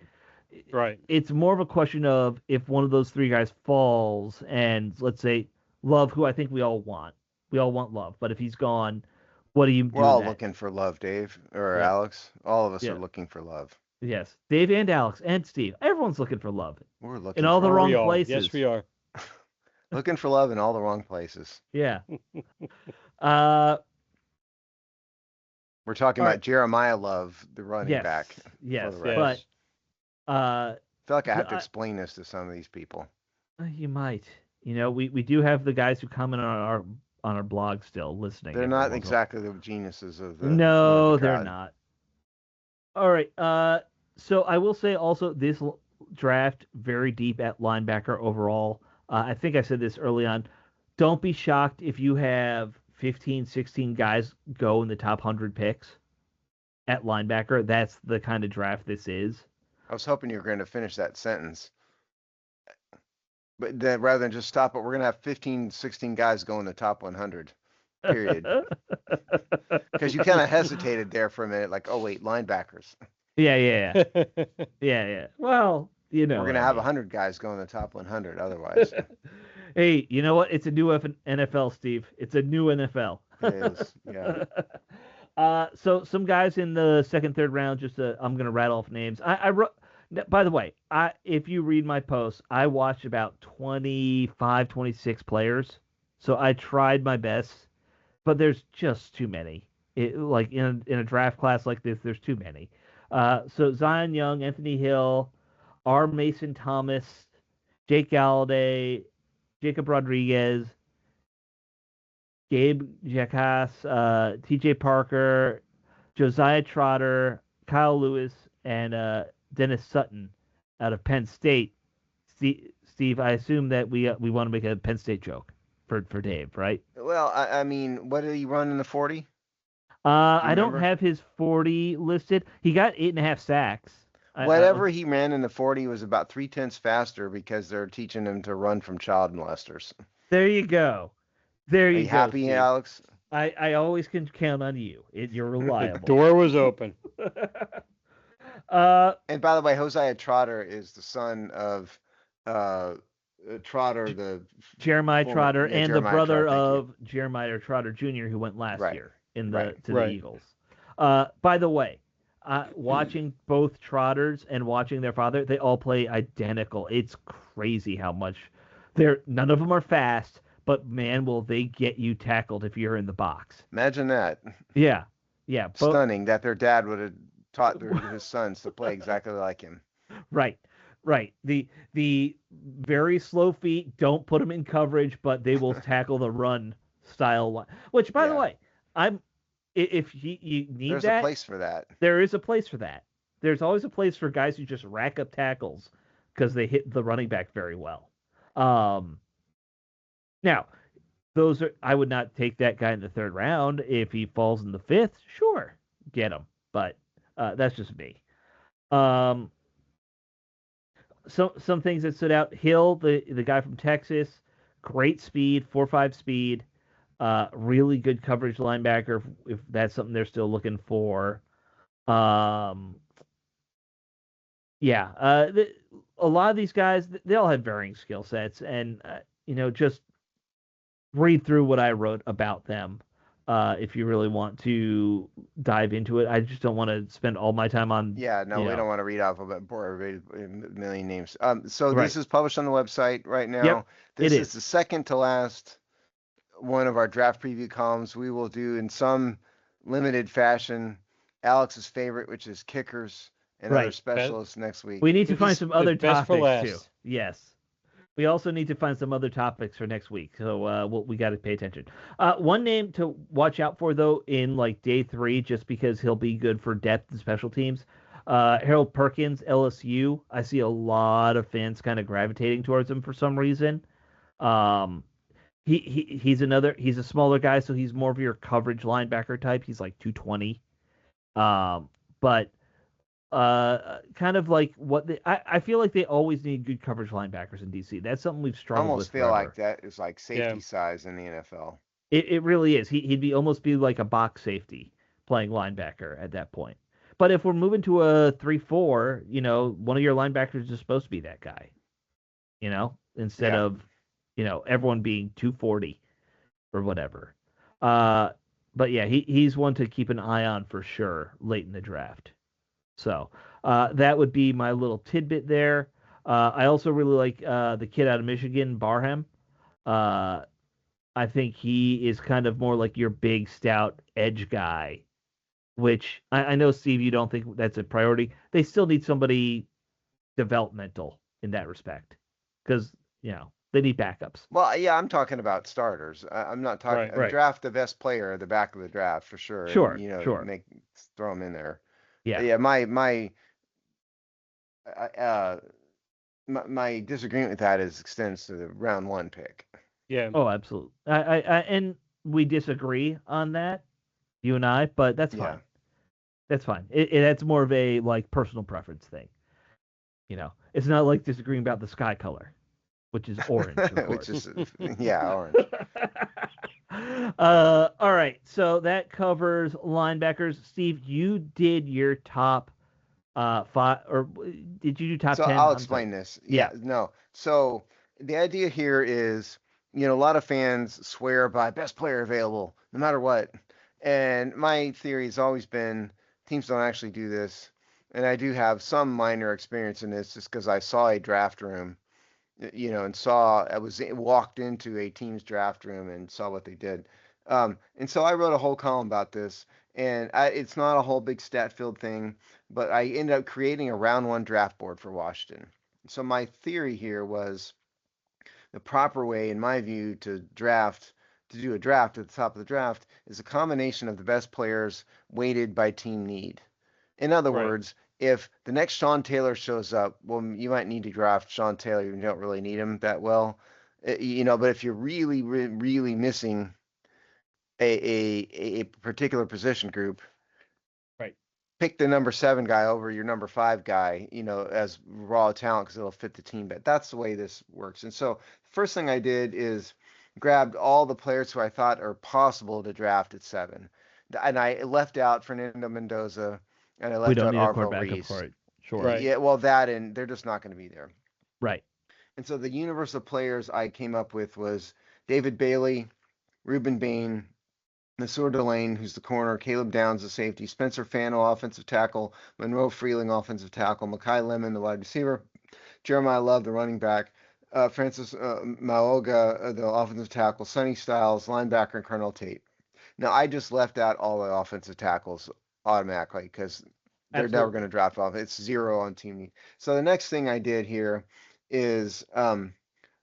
Right. It's more of a question of if one of those 3 guys falls, and let's say Love, who I think we all want Love, but if he's gone, what do you do? We're all looking for Love, Dave or Alex. All of us are looking for Love. Yes, Dave and Alex and Steve. Everyone's looking for Love. We're looking in all the wrong places. Yes, we are. Looking for love in all the wrong places. Yeah. We're talking about Jeremiah Love, the running back. Yes, but I feel like I have to explain this to some of these people. You might. You know, we do have the guys who comment on our blog still listening. They're not exactly the geniuses of the. No, they're not. All right. So I will say also this draft very deep at linebacker overall. I think I said this early on. Don't be shocked if you have 15, 16 guys go in the top 100 picks at linebacker. That's the kind of draft this is. I was hoping you were going to finish that sentence. But then rather than just stop it, we're going to have 15, 16 guys go in the top 100, period. Because you kind of hesitated there for a minute, like, oh, wait, linebackers. Yeah. Well, you know. We're going to have 100 guys go in the top 100 otherwise. Hey, you know what? It's a new NFL, Steve. It's a new NFL. It is, yeah. So some guys in the second, third round, I'm going to rattle off names. I wrote, by the way, if you read my posts, I watched about 25, 26 players. So I tried my best, but there's just too many. Like in a draft class like this, there's too many. So Zion Young, Anthony Hill, R. Mason Thomas, Jake Galladay, Jacob Rodriguez, Gabe Jacas, T.J. Parker, Josiah Trotter, Kyle Lewis, and Dennis Sutton out of Penn State. Steve, I assume that we want to make a Penn State joke for Dave, right? Well, I mean, what did he run in the 40? I don't have his 40 listed. He got 8.5 sacks. Whatever he ran in the 40 was about 3/10 faster because they're teaching him to run from child molesters. There you go. Are you happy, Steve. Alex? I always can count on you. You're reliable. The door was open. And by the way, Josiah Trotter is the son of Trotter, the Jeremiah Trotter, and Jeremiah the brother Trotter, of Jeremiah Trotter Jr., who went last year to the Eagles. By the way, watching both Trotters and watching their father, they all play identical. It's crazy how much none of them are fast, but man, will they get you tackled if you're in the box. Imagine that. Yeah. Stunning that their dad would have taught his sons to play exactly like him. Right. Right. The very slow feet, don't put them in coverage, but they will tackle the run style line. Which, by the Yeah. way, if you need There's a that, place for that. there is a place for that. There's always a place for guys who just rack up tackles because they hit the running back very well. Now, those are I would not take that guy in the third round. If he falls in the fifth, sure, get him. But that's just me. Um, some things that stood out. Hill, the guy from Texas, great speed, 4.5 speed, really good coverage linebacker if that's something they're still looking for. Um, yeah, a lot of these guys they all have varying skill sets, and just read through what I wrote about them. If you really want to dive into it, I just don't want to spend all my time on. Yeah, no, we don't want to read off of it, bore everybody a million names. So Right. this is published on the website right now. Yep, This it is is. the second to last one of our draft preview columns. We will do in some limited fashion Alex's favorite, which is kickers and other Right. specialists next week. We need to find some other best for topics too. last. Yes. We also need to find some other topics for next week, so we got to pay attention. One name to watch out for, though, in like day 3, just because he'll be good for depth and special teams. Harold Perkins, LSU. I see a lot of fans kind of gravitating towards him for some reason. He's a smaller guy, so he's more of your coverage linebacker type. He's like 220. But kind of like I feel like they always need good coverage linebackers in DC. That's something we've I struggled almost with feel forever. like that is like safety size in the NFL. It really is. He'd almost be like a box safety playing linebacker at that point. But if we're moving to a 3-4, one of your linebackers is supposed to be that guy. Instead of everyone being 240 or whatever. But yeah, he's one to keep an eye on for sure late in the draft. So that would be my little tidbit there. I also really like the kid out of Michigan, Barham. I think he is kind of more like your big, stout edge guy, which I know, Steve, you don't think that's a priority. They still need somebody developmental in that respect because, they need backups. Well, yeah, I'm talking about starters. I'm not talking Right. draft the best player at the back of the draft for sure. Sure, And, sure. Throw him in there. Yeah. Yeah, my disagreement with that extends to the round 1 pick. Yeah. Oh, absolutely. I and we disagree on that, you and I, but that's fine. Yeah. That's fine. It's more of a like personal preference thing. It's not like disagreeing about the sky color, which is orange, of course. Which is orange. All right. So that covers linebackers. Steve, you did your top 5, or did you do top 10? I'll explain this. Yeah. No. So the idea here is, a lot of fans swear by best player available, no matter what. And my theory has always been teams don't actually do this. And I do have some minor experience in this just because I saw a draft room, and walked into a team's draft room and saw what they did. And so I wrote a whole column about this. And it's not a whole big stat-filled thing, but I ended up creating a round 1 draft board for Washington. So my theory here was the proper way, in my view, to do a draft at the top of the draft is a combination of the best players weighted by team need. In other words, if the next Sean Taylor shows up, well, you might need to draft Sean Taylor. You don't really need him that well, but if you're really, really missing a particular position group, pick the number 7 guy over your number 5 guy, as raw talent because it'll fit the team. But that's the way this works. And so first thing I did is grabbed all the players who I thought are possible to draft at 7. And I left out Fernando Mendoza and I left out Arvo Reese. Sure. Right. Yeah, well, and they're just not going to be there. Right. And so the universe of players I came up with was David Bailey, Ruben Bain, Nasur Delane, who's the corner, Caleb Downs, the safety, Spencer Fano, offensive tackle, Monroe Freeling, offensive tackle, Makai Lemon, the wide receiver, Jeremiah Love, the running back, Francis Maoga, the offensive tackle, Sonny Styles, linebacker, and Colonel Tate. Now, I just left out all the offensive tackles automatically because They're never going to draft off. It's 0 on team need. So the next thing I did here is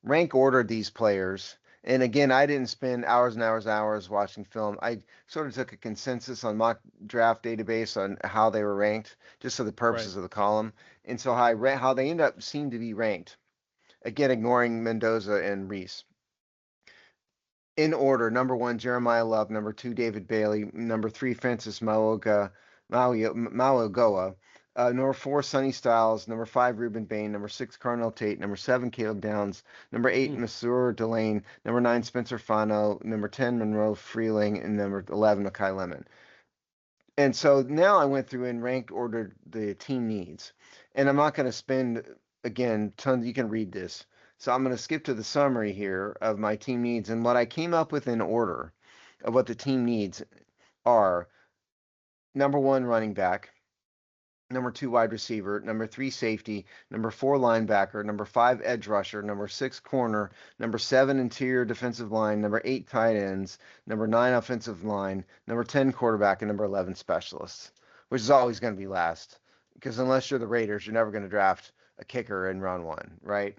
rank ordered these players. And again, I didn't spend hours and hours watching film. I sort of took a consensus on mock draft database on how they were ranked, just for the purposes of the column. And so how they end up seem to be ranked. Again, ignoring Mendoza and Reese. In order: number 1, Jeremiah Love; number 2, David Bailey; number 3, Francis Mauigoa; number 4, Sonny Styles; number 5, Ruben Bain; number 6, Carnell Tate; number 7, Caleb Downs; number 8, Masur Delane; number 9, Spencer Fano; number 10, Monroe Freeling; and number 11, Makai Lemon. And so now I went through and ranked ordered the team needs. And I'm not going to spend, again, tons. You can read this. So I'm going to skip to the summary here of my team needs. And what I came up with in order of what the team needs are: number 1, running back; number 2, wide receiver; number 3, safety; number 4, linebacker; number 5, edge rusher; number 6, corner; number 7, interior defensive line; number 8, tight ends; number 9, offensive line; number 10, quarterback; and number 11, specialists, which is always going to be last, because unless you're the Raiders, you're never going to draft a kicker in round 1, right?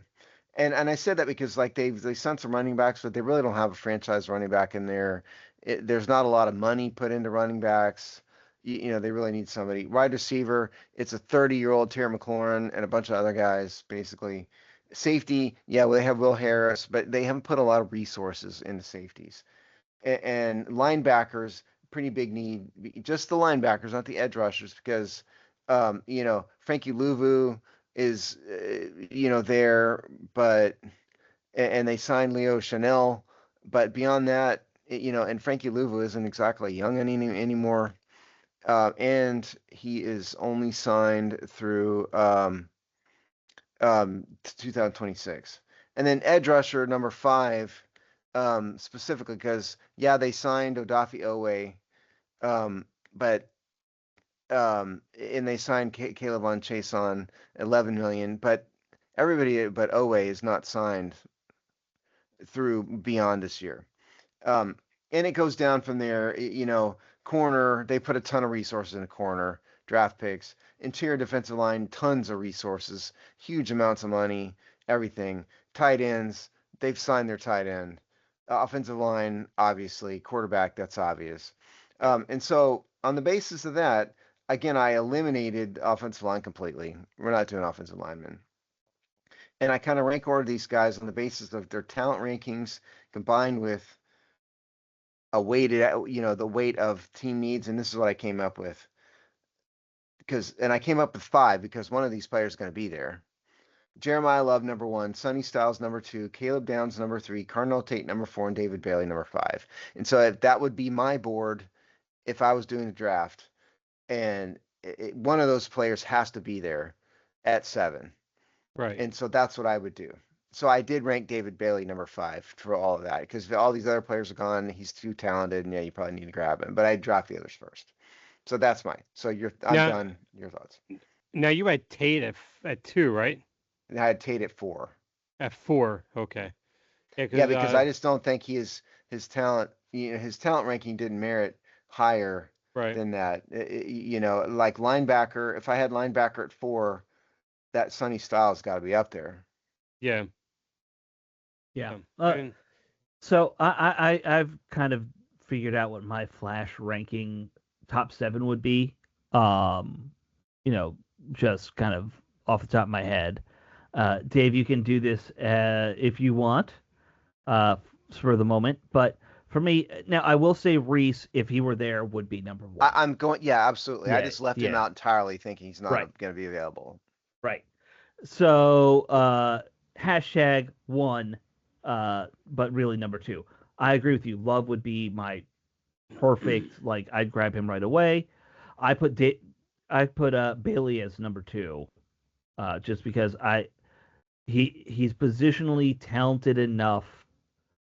And I said that because like they sent some running backs, but they really don't have a franchise running back in there. There's not a lot of money put into running backs. You know, they really need somebody. Wide receiver, it's a 30-year-old Terry McLaurin and a bunch of other guys, basically. Safety, yeah, well, they have Will Harris, but they haven't put a lot of resources into safeties. And linebackers, pretty big need. Just the linebackers, not the edge rushers, because, Frankie Louvu is, there, but, and they signed Leo Chanel, but beyond that, and Frankie Louvu isn't exactly young anymore. And he is only signed through 2026. And then edge rusher number 5, specifically because they signed Odafe Owe, but and they signed Caleb on Chase on $11 million, but everybody but Owe is not signed through beyond this year. And it goes down from there. Corner, they put a ton of resources in a corner, draft picks. Interior defensive line, tons of resources, huge amounts of money, everything. Tight ends, they've signed their tight end. Offensive line, obviously. Quarterback, that's obvious. And so on the basis of that, again, I eliminated offensive line completely. We're not doing offensive linemen. And I kind of rank order these guys on the basis of their talent rankings combined with a weighted, the weight of team needs. And this is what I came up with. And I came up with 5 because one of these players is going to be there. Jeremiah Love, number 1, Sonny Styles, number 2, Caleb Downs, number 3, Carnell Tate, number 4, and David Bailey, number 5. And so that would be my board if I was doing a draft. And one of those players has to be there at 7. Right. And so that's what I would do. So I did rank David Bailey number 5 for all of that, because all these other players are gone. He's too talented, and you probably need to grab him. But I dropped the others first. So that's mine. So I'm done. Your thoughts? Now you had Tate at 2, right? And I had Tate at 4. At 4, okay. Yeah, because I just don't think his talent, his talent ranking didn't merit higher than that. Like linebacker. If I had linebacker at 4, that Sonny Styles got to be up there. Yeah. Yeah. So I've kind of figured out what my flash ranking top 7 would be. Just kind of off the top of my head. Dave, you can do this if you want for the moment. But for me, now I will say Reese, if he were there, would be number 1. I'm going, absolutely. Yeah, I just left him out entirely thinking he's not going to be available. Right. So #1, but really number 2. I agree with you. Love would be my perfect, I'd grab him right away. I put Bailey as number 2, just because he's positionally talented enough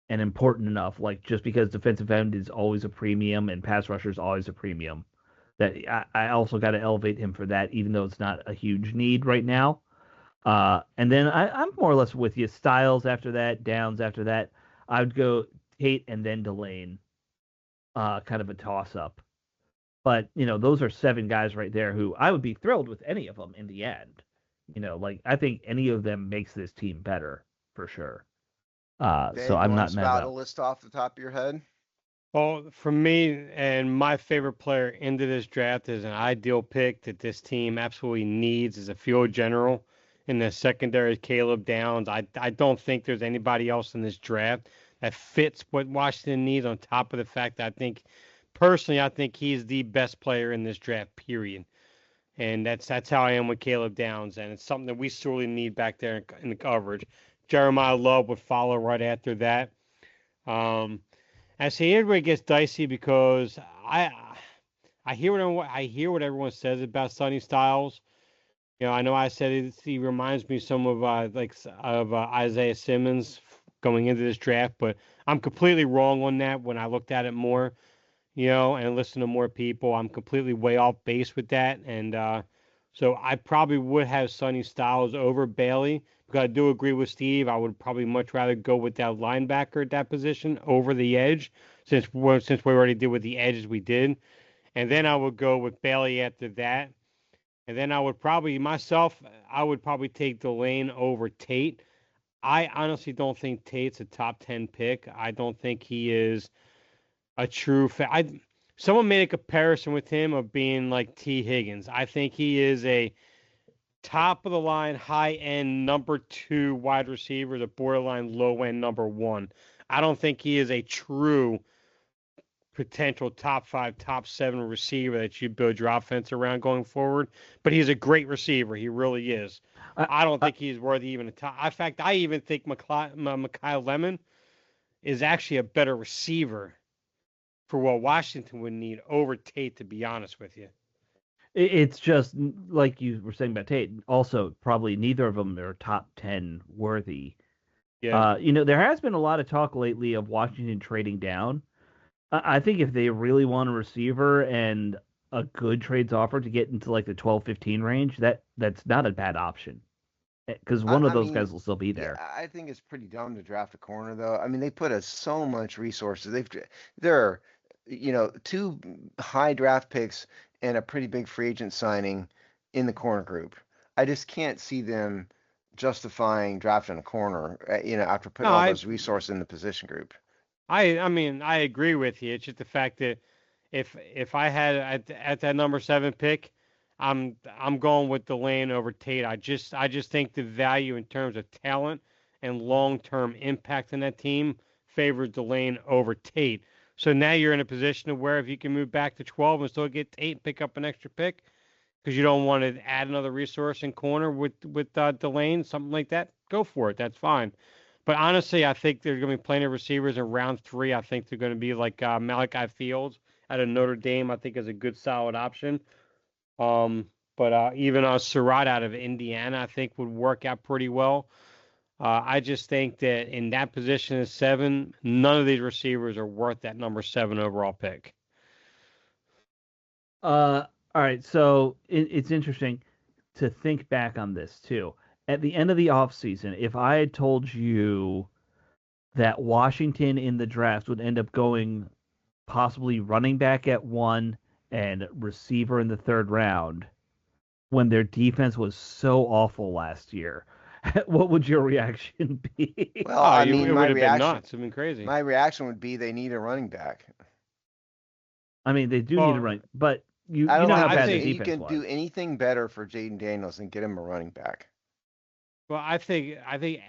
and important enough, just because defensive end is always a premium and pass rusher is always a premium, that I also got to elevate him for that, even though it's not a huge need right now. And then I'm more or less with you. Styles after that, Downs after that. I would go Tate and then Delane. Kind of a toss-up. But those are 7 guys right there who I would be thrilled with any of them in the end. Like I think any of them makes this team better for sure. Dave, So you I'm want not to mad spout a about. list off the top of your head? Well, for me, and my favorite player into this draft is an ideal pick that this team absolutely needs is a field general in the secondary, Caleb Downs. I don't think there's anybody else in this draft that fits what Washington needs, on top of the fact that I think he's the best player in this draft, period. And that's how I am with Caleb Downs, and it's something that we sorely need back there in the coverage. Jeremiah Love would follow right after that. I see everybody gets dicey because I hear what everyone says about Sonny Styles. I know I said he reminds me some of Isaiah Simmons going into this draft, but I'm completely wrong on that. When I looked at it more, and listened to more people, I'm completely way off base with that, and so I probably would have Sonny Styles over Bailey. Because I do agree with Steve. I would probably much rather go with that linebacker at that position over the edge, since we already did with the edges we did. And then I would go with Bailey after that. And then I would probably take Delane over Tate. I honestly don't think Tate's a top 10 pick. I don't think he is a true someone made a comparison with him of being like T. Higgins. I think he is a top of the line, high end number 2 wide receiver, the borderline low end number 1. I don't think he is a true potential top 5, top 7 receiver that you build your offense around going forward. But he's a great receiver. He really is. I don't think he's worthy even a top. In fact, I even think Mekhi Lemon is actually a better receiver for what Washington would need over Tate, to be honest with you. It's just like you were saying about Tate. Also, probably neither of them are top 10 worthy. Yeah. There has been a lot of talk lately of Washington trading down. I think if they really want a receiver and a good trades offer to get into like the 12-15 range, that's not a bad option. Because one of those guys will still be there. Yeah, I think it's pretty dumb to draft a corner, though. I mean, they put so much resources. There are, 2 high draft picks and a pretty big free agent signing in the corner group. I just can't see them justifying drafting a corner, after putting all those resources in the position group. I mean, I agree with you. It's just the fact that if I had at that number 7 pick, I'm going with Delane over Tate. I just think the value in terms of talent and long-term impact in that team favors Delane over Tate. So now you're in a position of where if you can move back to 12 and still get Tate and pick up an extra pick, because you don't want to add another resource in corner with Delane, something like that, go for it. That's fine. But honestly, I think there's going to be plenty of receivers in round 3. I think they're going to be like Malachi Fields out of Notre Dame. I think is a good, solid option. But even Surratt out of Indiana, I think would work out pretty well. I just think that in that position of 7, none of these receivers are worth that number 7 overall pick. All right, so it's interesting to think back on this too. At the end of the offseason, if I had told you that Washington in the draft would end up going possibly running back at 1 and receiver in the 3rd round, when their defense was so awful last year, what would your reaction be? Well, I mean, it would have been nuts. It'd been crazy. My reaction would be they need a running back. I mean, they do need a running, but you know how bad the defense was. You can do anything better for Jaden Daniels and get him a running back. Well, I think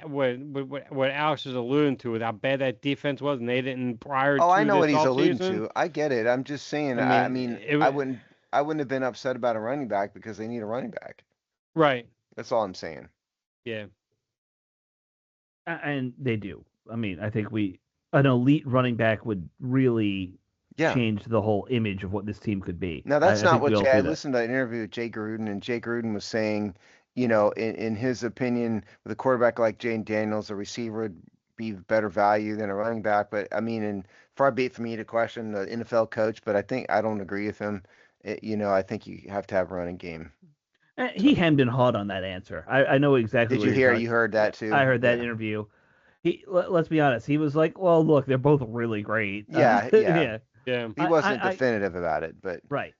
what Alex is alluding to with how bad that defense was, and they didn't prior to I know what he's alluding season. to. I get it. I'm just saying. I mean, I wouldn't have been upset about a running back because they need a running back. Right. That's all I'm saying. Yeah. And they do. I mean, I think an elite running back would really change the whole image of what this team could be. Now, that's not what I listened to an interview with Jay Gruden, and Jay Gruden was saying, in his opinion, with a quarterback like Jaden Daniels, a receiver would be better value than a running back. But I mean, and far be it for me to question the NFL coach, but I don't agree with him. I think you have to have a running game. He hemmed and hawed on that answer. I know exactly. Did you hear? You heard that too. I heard that interview. Let's be honest. He was like, "Well, look, they're both really great." Yeah. Yeah. He wasn't definitive about it, but right.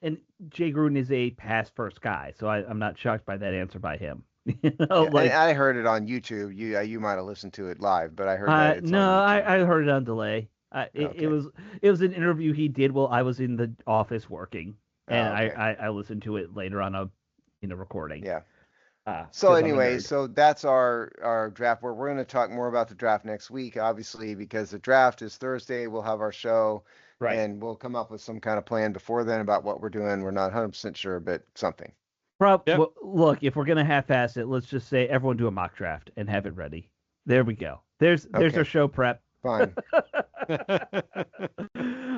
and Jay Gruden is a pass first guy, so I'm not shocked by that answer by him. Yeah, and I heard it on YouTube. You might have listened to it live, but I heard that it's on YouTube. I heard it on delay. It was an interview he did while I was in the office working, and I listened to it later on a recording. Yeah. So anyway, so that's our draft. We're going to talk more about the draft next week, obviously, because the draft is Thursday. We'll have our show, right, and we'll come up with some kind of plan before then about what we're doing. We're not 100% sure, but something. Well, look, if we're gonna half-ass it, let's just say everyone do a mock draft and have it ready. There we go. There's our show prep. Fine.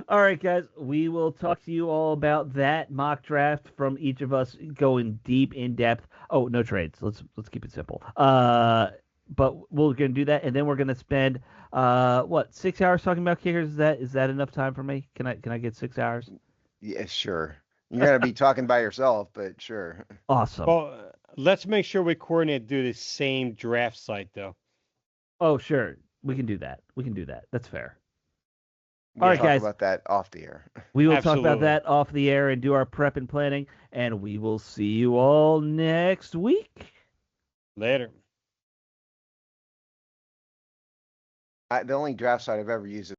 All right, guys. We will talk to you all about that mock draft from each of us going deep in depth. Oh, no trades. Let's keep it simple. But we're gonna do that, and then we're gonna spend 6 hours talking about kickers? Is that enough time for me? Can I get 6 hours? Yeah, sure. You're gonna be talking by yourself, but sure. Awesome. Well, let's make sure we coordinate to do the same draft site, though. Oh, sure. We can do that. That's fair. We'll all right, guys. Talk about that off the air. We will talk about that off the air and do our prep and planning, and we will see you all next week. Later. The only draft site I've ever used is